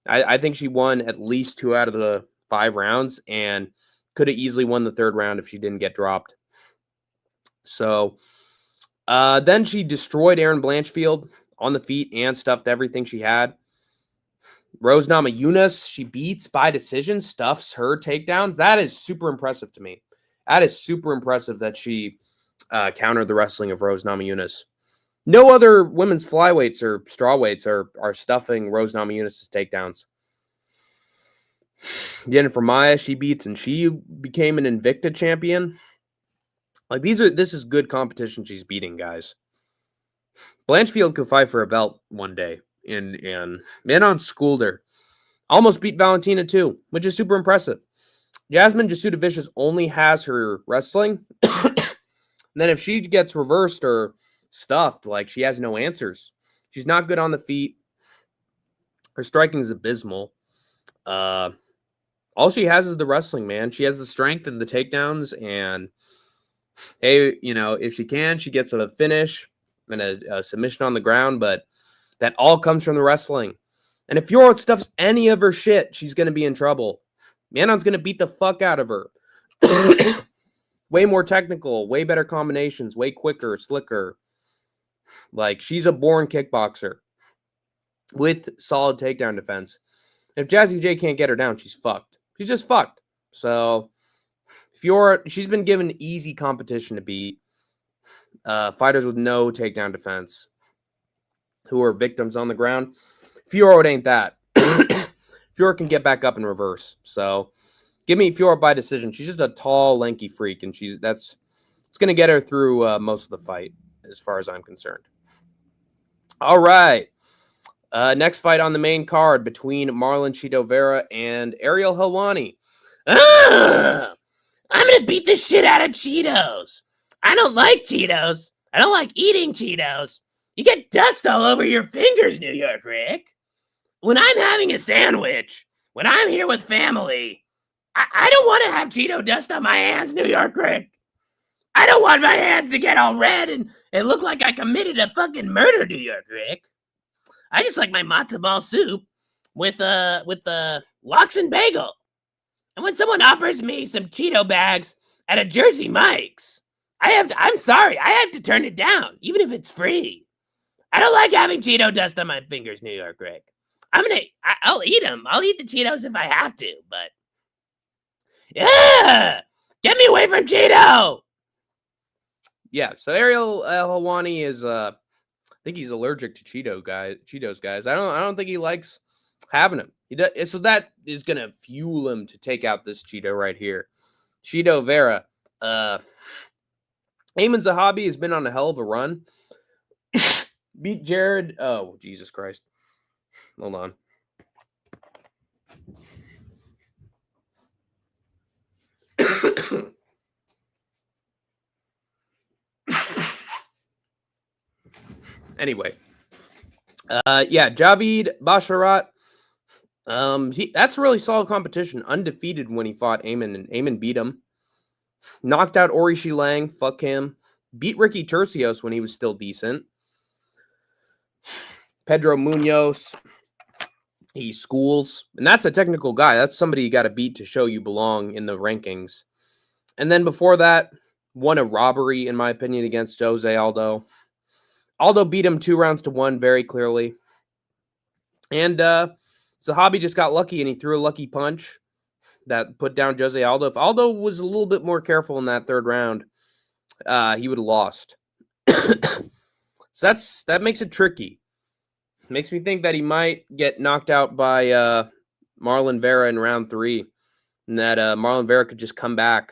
I think she won at least 2 out of the 5 rounds and could have easily won the 3rd round if she didn't get dropped. So then she destroyed Erin Blanchfield on the feet and stuffed everything she had. Rose Namajunas, she beats by decision, stuffs her takedowns. That is super impressive to me. That is super impressive that she countered the wrestling of Rose Namajunas. No other women's flyweights or strawweights are stuffing Rose Namajunas' takedowns. Jennifer Maia, she beats, and she became an Invicta champion. Like this is good competition she's beating, guys. Blanchfield could fight for a belt one day, and Manon schooled her. Almost beat Valentina too, which is super impressive. Jasmine Jasudavicius only has her wrestling. Then if she gets reversed or stuffed, like she has no answers. She's not good on the feet. Her striking is abysmal. All she has is the wrestling, man. She has the strength and the takedowns, and hey, if she can, she gets a finish and a submission on the ground, but that all comes from the wrestling. And if Fiora stuffs any of her shit, she's going to be in trouble. Manon's going to beat the fuck out of her. Way more technical, way better combinations, way quicker, slicker. Like, she's a born kickboxer with solid takedown defense. And if Jazzy J can't get her down, she's fucked. She's just fucked. So, Fiora, she's been given easy competition to beat. Fighters with no takedown defense who are victims on the ground. Fiora, it ain't that. Fiora can get back up and reverse. So, give me Fiora by decision. She's just a tall, lanky freak, and it's going to get her through most of the fight, as far as I'm concerned. All right. Next fight on the main card between Marlon Chito Vera and Ariel Helwani. I'm going to beat the shit out of Cheetos. I don't like Cheetos. I don't like eating Cheetos. You get dust all over your fingers, New York Rick. When I'm having a sandwich, when I'm here with family, I don't want to have Cheeto dust on my hands, New York Rick. I don't want my hands to get all red and look like I committed a fucking murder, New York Rick. I just like my matzo ball soup with the lox and bagel. And when someone offers me some Cheeto bags at a Jersey Mike's, I'm sorry, I have to turn it down, even if it's free. I don't like having Cheeto dust on my fingers, New York Rick. I'll eat them. I'll eat the Cheetos if I have to, but yeah, get me away from Cheeto. Yeah, so Ariel Helwani is I think he's allergic to Cheetos guys. I don't think he likes having them. So that is gonna fuel him to take out this Cheeto right here. Chito Vera. Ayman Zahabi has been on a hell of a run. Beat Jared. Oh, Jesus Christ. Hold on. Anyway. Javid Basharat. That's really solid competition. Undefeated when he fought Ayman, and Ayman beat him. Knocked out Orishi Lang. Fuck him. Beat Ricky Tercios when he was still decent. Pedro Munoz. He schools. And that's a technical guy. That's somebody you got to beat to show you belong in the rankings. And then before that, won a robbery, in my opinion, against Jose Aldo. Aldo beat him 2-1 very clearly. And Zahabi just got lucky, and he threw a lucky punch that put down Jose Aldo. If Aldo was a little bit more careful in that 3rd round, he would have lost. So that makes it tricky. Makes me think that he might get knocked out by Marlon Vera in round 3, and that Marlon Vera could just come back.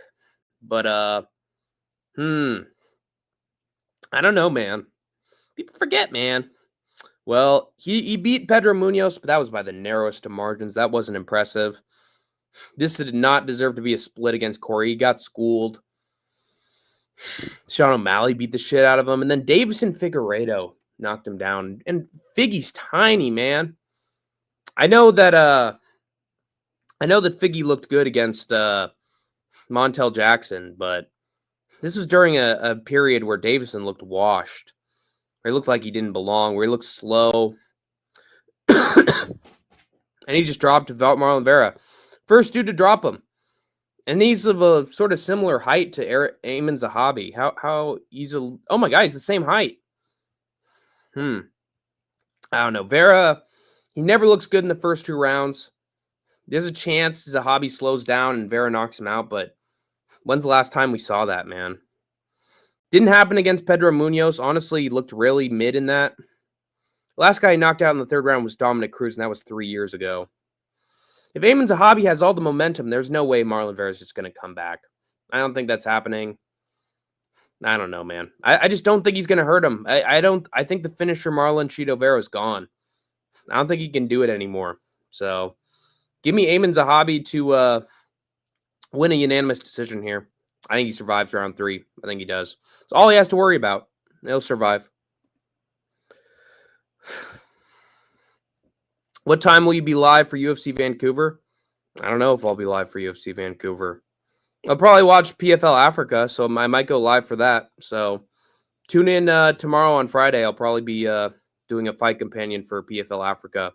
But I don't know, man. People forget, man. Well, he beat Pedro Munoz, but that was by the narrowest of margins. That wasn't impressive. This did not deserve to be a split against Corey. He got schooled. Sean O'Malley beat the shit out of him. And then Davison Figueiredo knocked him down. And Figgy's tiny, man. I know that Figgy looked good against Montel Jackson, but This was during a period where Davison looked washed, where he looked like he didn't belong, where he looked slow. And he just dropped Marlon Vera. First dude to drop him. And he's of a sort of similar height to Amin Zahabi. How he's a... Oh my God, he's the same height. I don't know. Vera, he never looks good in the first 2 rounds. There's a chance Zahabi slows down and Vera knocks him out, but when's the last time we saw that, man? Didn't happen against Pedro Munoz. Honestly, he looked really mid in that. Last guy he knocked out in the 3rd round was Dominic Cruz, and that was 3 years ago. If Amin Zahabi has all the momentum, there's no way Marlon Vera is just going to come back. I don't think that's happening. I don't know, man. I just don't think he's going to hurt him. I think the finisher Marlon Cheeto Vera is gone. I don't think he can do it anymore. So give me Amin Zahabi to win a unanimous decision here. I think he survives round 3. I think he does. It's all he has to worry about. He'll survive. What time will you be live for UFC Vancouver? I don't know if I'll be live for UFC Vancouver. I'll probably watch PFL Africa, so I might go live for that. So tune in tomorrow on Friday. I'll probably be doing a fight companion for PFL Africa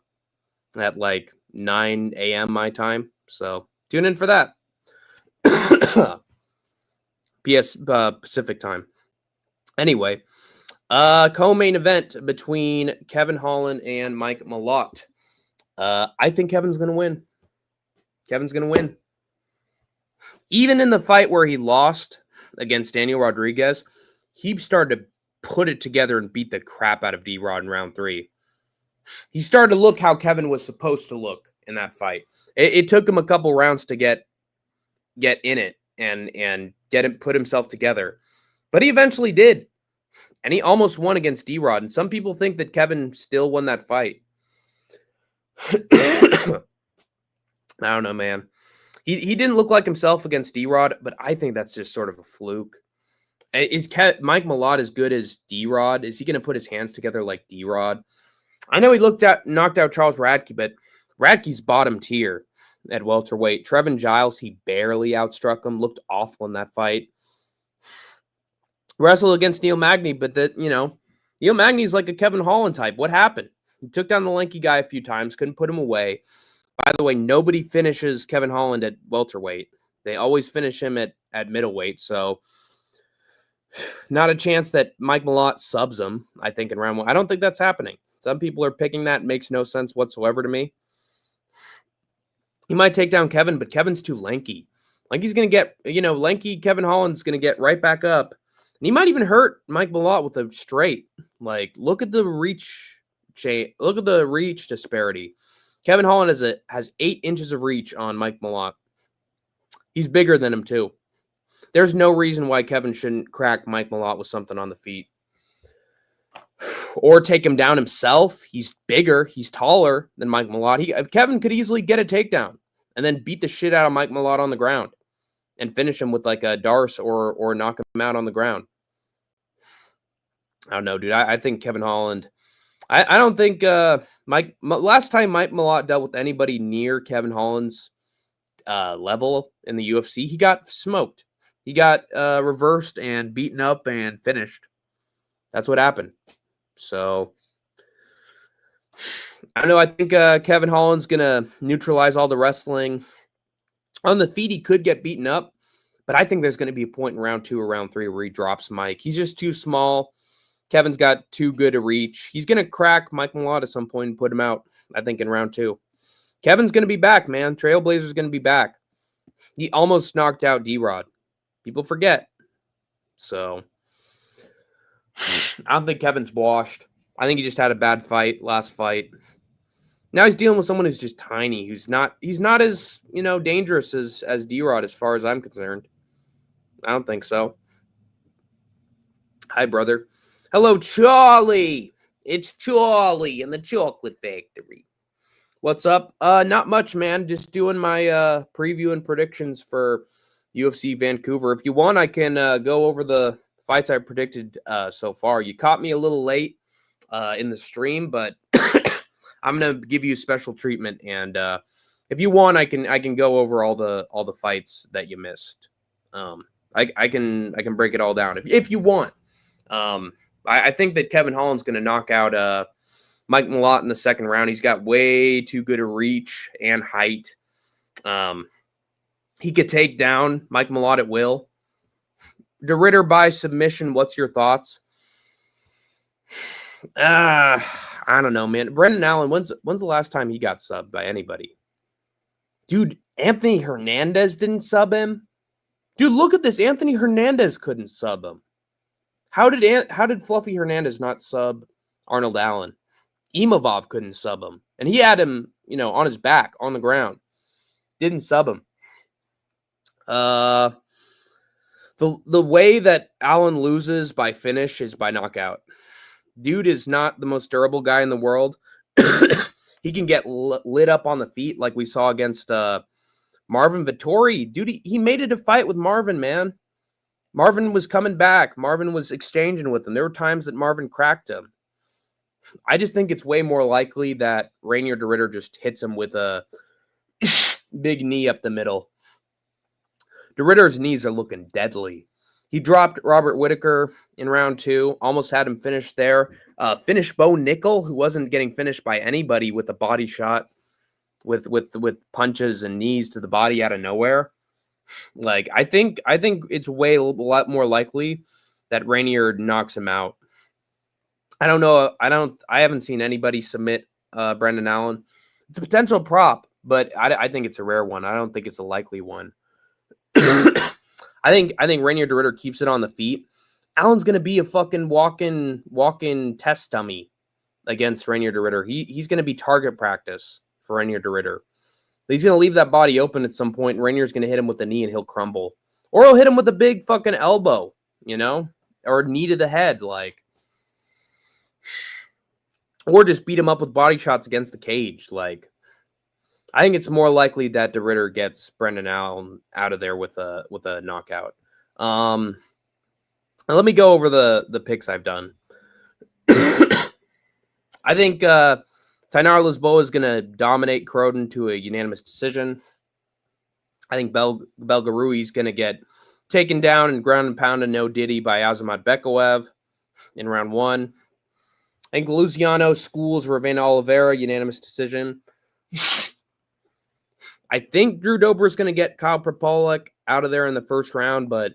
at like 9 a.m. my time. So tune in for that. Pacific time. Anyway, co-main event between Kevin Holland and Mike Malott. I think Kevin's going to win. Kevin's going to win. Even in the fight where he lost against Daniel Rodriguez, he started to put it together and beat the crap out of D-Rod in round 3. He started to look how Kevin was supposed to look in that fight. It took him a couple rounds to get in it and put himself together. But he eventually did. And he almost won against D-Rod. And some people think that Kevin still won that fight. I don't know, man. He didn't look like himself against D-Rod, but I think that's just sort of a fluke. Is Mike Malott as good as D-Rod? Is he going to put his hands together like D-Rod? I know he knocked out Charles Radke, but Radke's bottom tier at welterweight. Trevin Giles, he barely outstruck him. Looked awful in that fight. Wrestled against Neil Magny, but Neil Magny's like a Kevin Holland type. What happened? He took down the lanky guy a few times, couldn't put him away. By the way, nobody finishes Kevin Holland at welterweight. They always finish him at middleweight. So not a chance that Mike Malott subs him, I think, in round 1. I don't think that's happening. Some people are picking that. It makes no sense whatsoever to me. He might take down Kevin, but Kevin's too lanky. Lanky's going to get, lanky Kevin Holland's going to get right back up. And he might even hurt Mike Malott with a straight. Like, look at the reach disparity. Kevin Holland has 8 inches of reach on Mike Malott. He's bigger than him, too. There's no reason why Kevin shouldn't crack Mike Malott with something on the feet. Or take him down himself. He's bigger. He's taller than Mike Malott. Kevin could easily get a takedown and then beat the shit out of Mike Malott on the ground and finish him with like a Darce or knock him out on the ground. I don't know, dude. I think Kevin Holland... I don't think last time Mike Malott dealt with anybody near Kevin Holland's level in the UFC, he got smoked. He got reversed and beaten up and finished. That's what happened. So, I don't know. I think Kevin Holland's going to neutralize all the wrestling. On the feet, he could get beaten up, but I think there's going to be a point in round 2 or round 3 where he drops Mike. He's just too small. Kevin's got too good a reach. He's going to crack Mike Malott at some point and put him out, I think, in round 2. Kevin's going to be back, man. Trailblazer's going to be back. He almost knocked out D-Rod. People forget. So, I don't think Kevin's washed. I think he just had a bad fight, last fight. Now he's dealing with someone who's just tiny. He's not as, dangerous as D-Rod as far as I'm concerned. I don't think so. Hi, brother. Hello, Charlie. It's Charlie in the Chocolate Factory. What's up? Not much, man. Just doing my preview and predictions for UFC Vancouver. If you want, I can go over the fights I predicted so far. You caught me a little late in the stream, but I'm gonna give you special treatment. And if you want, I can go over all the fights that you missed. I can break it all down if you want. I think that Kevin Holland's going to knock out Mike Malott in the second round. He's got way too good a reach and height. He could take down Mike Malott at will. DeRitter by submission. What's your thoughts? I don't know, man. Brendan Allen, when's the last time he got subbed by anybody? Dude, Anthony Hernandez didn't sub him. Dude, look at this. Anthony Hernandez couldn't sub him. How did Fluffy Hernandez not sub Arnold Allen? Imavov couldn't sub him. And he had him, on his back, on the ground. Didn't sub him. The way that Allen loses by finish is by knockout. Dude is not the most durable guy in the world. He can get lit up on the feet like we saw against Marvin Vettori. Dude, he made it a fight with Marvin, man. Marvin was coming back. Marvin was exchanging with him. There were times that Marvin cracked him. I just think it's way more likely that Rainier DeRitter just hits him with a big knee up the middle. DeRitter's knees are looking deadly. He dropped Robert Whitaker in round 2. Almost had him finished there. Finished Bo Nickel, who wasn't getting finished by anybody with a body shot, with punches and knees to the body out of nowhere. Like I think it's a lot more likely that Rainier knocks him out. I don't know. I haven't seen anybody submit Brendan Allen. It's a potential prop, but I think it's a rare one. I don't think it's a likely one. I think Rainier DeRitter keeps it on the feet. Allen's gonna be a fucking walk-in test dummy against Rainier DeRitter. He's gonna be target practice for Rainier DeRitter. He's gonna leave that body open at some point, and Rainier's gonna hit him with the knee, and he'll crumble, or he'll hit him with a big fucking elbow, or knee to the head, or just beat him up with body shots against the cage, I think it's more likely that DeRitter gets Brendan Allen out of there with a knockout. Let me go over the picks I've done. I think Tainar Lisboa is going to dominate Croden to a unanimous decision. I think Belgarui is going to get taken down and ground and pounded no Diddy by Azamat Bekaev in round 1. I think Luciano schools Ravena Oliveira, unanimous decision. I think Drew Dober is going to get Kyle Propolek out of there in the first round, but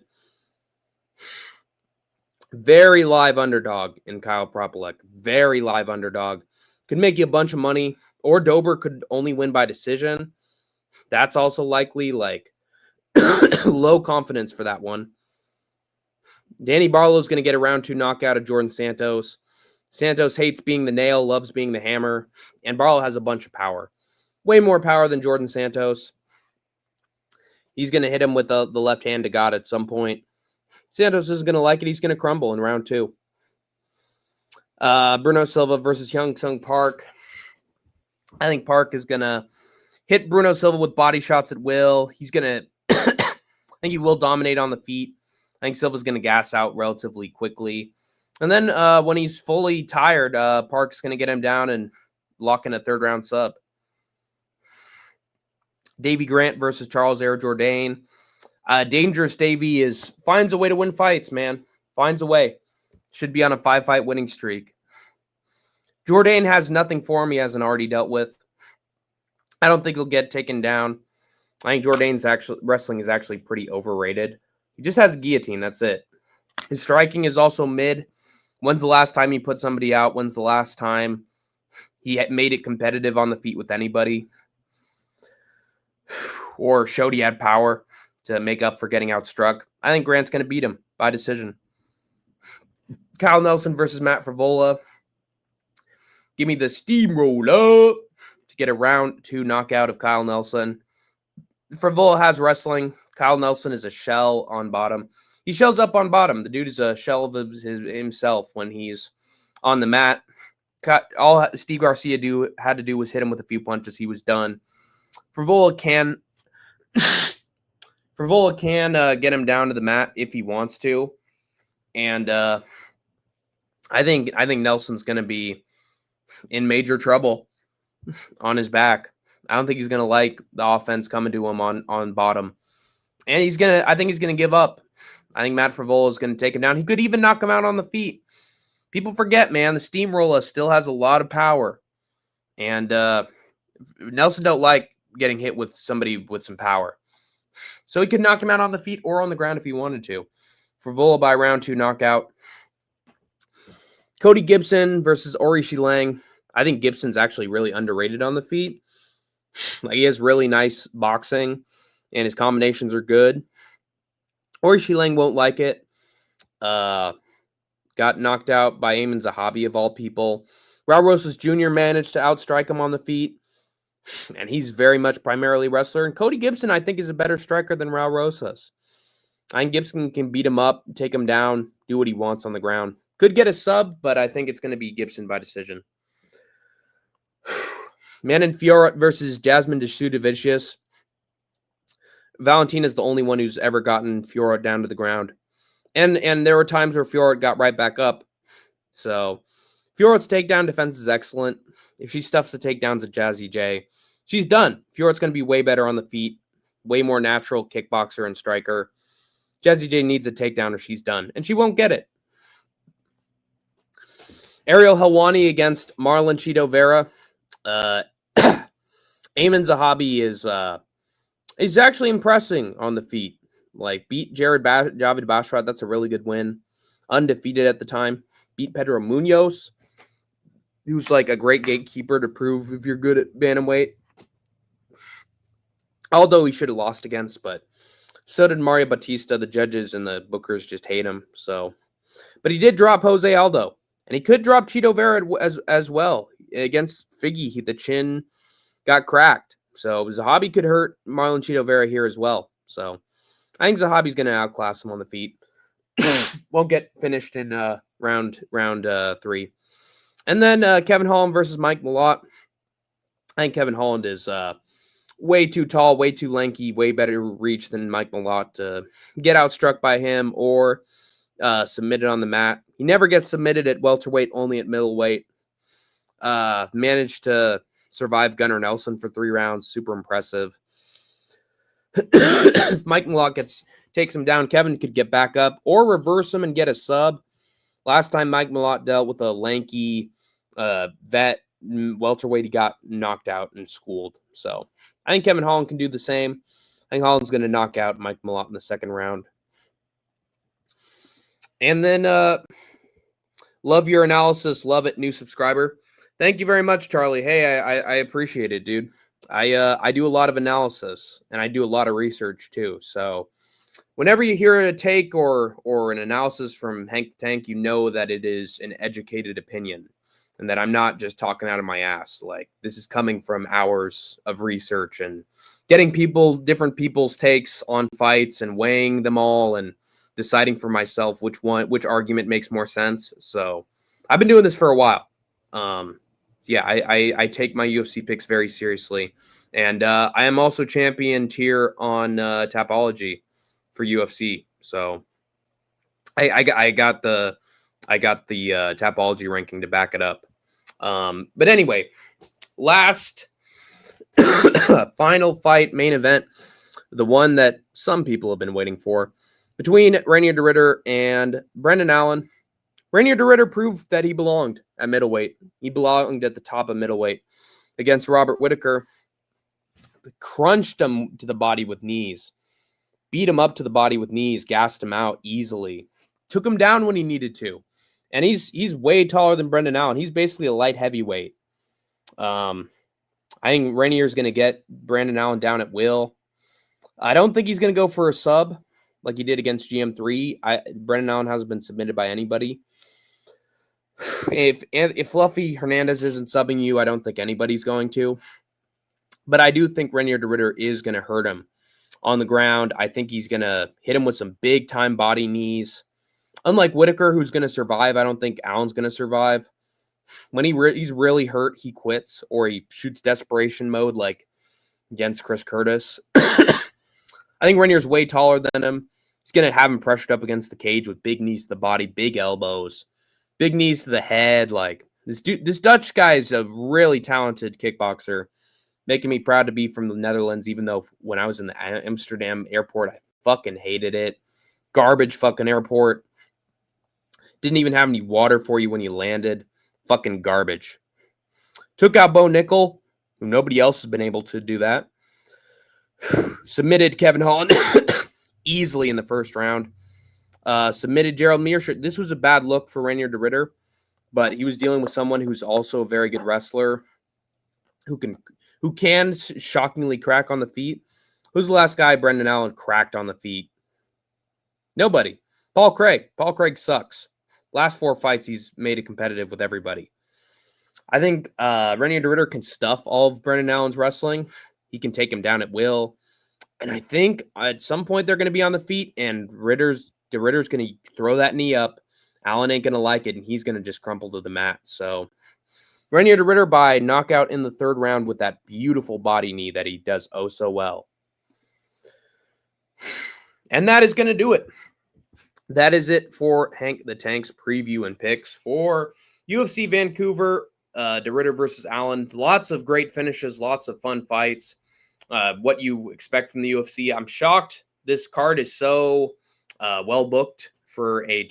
very live underdog in Kyle Propolek. Very live underdog. Could make you a bunch of money, or Dober could only win by decision. That's also likely, low confidence for that one. Danny Barlow is going to get a round 2 knockout of Jordan Santos. Santos hates being the nail, loves being the hammer, and Barlow has a bunch of power. Way more power than Jordan Santos. He's going to hit him with the left hand to God at some point. Santos isn't going to like it. He's going to crumble in round 2. Bruno Silva versus Hyung Sung Park. I think Park is going to hit Bruno Silva with body shots at will. He's going to, I think he will dominate on the feet. I think Silva's going to gas out relatively quickly. And then when he's fully tired, Park's going to get him down and lock in a third round sub. Davy Grant versus Charles Air Jourdain. Dangerous Davy finds a way to win fights, man. Finds a way. Should be on a 5-fight winning streak. Jourdain has nothing for him he hasn't already dealt with. I don't think he'll get taken down. I think Jourdain's wrestling is actually pretty overrated. He just has a guillotine. That's it. His striking is also mid. When's the last time he put somebody out? When's the last time he had made it competitive on the feet with anybody? Or showed he had power to make up for getting outstruck? I think Grant's going to beat him by decision. Kyle Nelson versus Matt Frevola. Give me the steamroller to get a round 2 knockout of Kyle Nelson. Frevola has wrestling. Kyle Nelson is a shell on bottom. He shells up on bottom. The dude is a shell of himself when he's on the mat. All Steve Garcia had to do was hit him with a few punches. He was done. Frevola can get him down to the mat if he wants to, and I think Nelson's going to be in major trouble on his back. I don't think he's going to like the offense coming to him on bottom, and I think he's going to give up. I think Matt Frevola is going to take him down. He could even knock him out on the feet. People forget, man, the steamroller still has a lot of power. And Nelson don't like getting hit with somebody with some power. So he could knock him out on the feet or on the ground if he wanted to. Frevola by round 2 knockout. Cody Gibson versus Orishi Lang. I think Gibson's actually really underrated on the feet. Like, he has really nice boxing, and his combinations are good. Orishi Lang won't like it. Got knocked out by Amin Zahabi, of all people. Raul Rosas Jr. managed to outstrike him on the feet, and he's very much primarily wrestler. And Cody Gibson, I think, is a better striker than Raul Rosas. I think Gibson can beat him up, take him down, do what he wants on the ground. Could get a sub, but I think it's going to be Gibson by decision. Manon Fiorot versus Jasmine Desudavicius. Valentina's the only one who's ever gotten Fiorot down to the ground. And there were times where Fiorot got right back up. So Fiorot's takedown defense is excellent. If she stuffs the takedowns at Jazzy J, she's done. Fiorot's going to be way better on the feet, way more natural kickboxer and striker. Jazzy J needs a takedown or she's done, and she won't get it. Ariel Helwani against Marlon Chito Vera. Amin Zahabi is actually impressing on the feet. Like, beat Javid Basharat. That's a really good win. Undefeated at the time. Beat Pedro Munoz, who's like a great gatekeeper to prove if you're good at bantamweight. Although he should have lost against, but so did Mario Batista. The judges and the bookers just hate him. So, but he did drop Jose Aldo, and he could drop Chito Vera as well against Figgy. The chin got cracked, so Zahabi could hurt Marlon Chito Vera here as well. So I think Zahabi's going to outclass him on the feet. Won't get finished in round 3. And then Kevin Holland versus Mike Malott. I think Kevin Holland is way too tall, way too lanky, way better reach than Mike Malott to get outstruck by him or submitted on the mat. He never gets submitted at welterweight, only at middleweight. Managed to survive Gunnar Nelson for 3 rounds. Super impressive. If Mike Malott takes him down, Kevin could get back up or reverse him and get a sub. Last time Mike Malott dealt with a lanky vet welterweight, he got knocked out and schooled. So I think Kevin Holland can do the same. I think Holland's going to knock out Mike Malott in the second round. And then love your analysis. Love it, new subscriber. Thank you very much, Charlie. Hey, I appreciate it, dude. I do a lot of analysis, and I do a lot of research too. So whenever you hear a take or an analysis from Hank the Tank, you know that it is an educated opinion and that I'm not just talking out of my ass. Like, this is coming from hours of research and getting different people's takes on fights and weighing them all and deciding for myself which argument makes more sense. So I've been doing this for a while. Yeah, I take my UFC picks very seriously. And I am also champion tier on Tapology for UFC. So I got the Tapology ranking to back it up. But anyway, last final fight, main event, the one that some people have been waiting for, between Reinier de Ridder and Brendan Allen. Reinier de Ridder proved that he belonged at middleweight. He belonged at the top of middleweight against Robert Whittaker. Crunched him to the body with knees. Beat him up to the body with knees. Gassed him out easily. Took him down when he needed to. And he's way taller than Brendan Allen. He's basically a light heavyweight. I think Rainier's going to get Brendan Allen down at will. I don't think he's going to go for a sub like he did against GM3. Brendan Allen hasn't been submitted by anybody. If Fluffy Hernandez isn't subbing you, I don't think anybody's going to. But I do think Reinier de Ridder is going to hurt him on the ground. I think he's going to hit him with some big-time body knees. Unlike Whittaker, who's going to survive, I don't think Allen's going to survive. When he's really hurt, he quits or he shoots desperation mode like against Chris Curtis. I think Rainier's way taller than him. He's going to have him pressured up against the cage with big knees to the body, big elbows, big knees to the head. Like, this Dutch guy is a really talented kickboxer, making me proud to be from the Netherlands, even though when I was in the Amsterdam airport, I fucking hated it. Garbage fucking airport. Didn't even have any water for you when you landed. Fucking garbage. Took out Bo Nickel, who nobody else has been able to do that. Submitted Kevin Holland easily in the first round. Submitted Gerald Mearshart. This was a bad look for Rainier de Ritter, but he was dealing with someone who's also a very good wrestler who can shockingly crack on the feet. Who's the last guy Brendan Allen cracked on the feet? Nobody. Paul Craig. Paul Craig sucks. Last 4 fights, he's made it competitive with everybody. I think Rainier de Ritter can stuff all of Brendan Allen's wrestling. He can take him down at will. And I think at some point they're going to be on the feet, and de Ritter's going to throw that knee up. Allen ain't going to like it, and he's going to just crumple to the mat. So Rainier de Ritter by knockout in the 3rd round with that beautiful body knee that he does oh so well. And that is going to do it. That is it for Hank the Tank's preview and picks for UFC Vancouver, de Ritter versus Allen. Lots of great finishes, lots of fun fights. What you expect from the UFC. I'm shocked this card is so well booked for a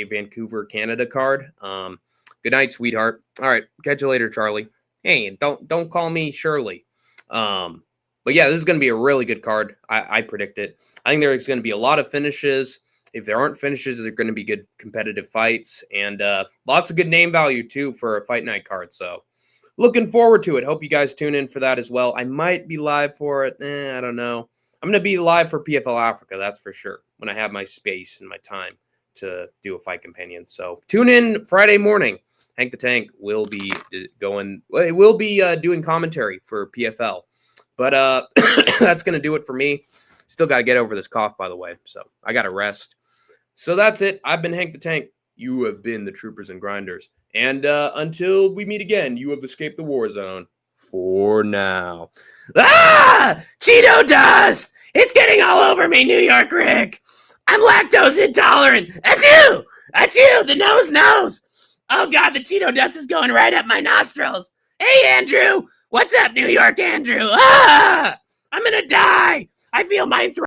Vancouver, Canada card. Good night, sweetheart. All right, catch you later, Charlie. Hey, don't call me Shirley. But yeah, this is going to be a really good card. I predict it. I think there's going to be a lot of finishes. If there aren't finishes, they're going to be good competitive fights, and lots of good name value too for a fight night card. So looking forward to it. Hope you guys tune in for that as well. I might be live for it. I don't know. I'm going to be live for PFL Africa, that's for sure, when I have my space and my time to do a fight companion. So tune in Friday morning. Hank the Tank will be doing commentary for PFL. But that's going to do it for me. Still got to get over this cough, by the way. So I got to rest. So that's it. I've been Hank the Tank. You have been the Troopers and Grinders. And until we meet again, you have escaped the war zone for now. Ah! Cheeto dust! It's getting all over me, New York Rick. I'm lactose intolerant. Achoo! Achoo! The nose knows. Oh, God, the Cheeto dust is going right up my nostrils. Hey, Andrew. What's up, New York Andrew? Ah! I'm going to die. I feel my throat.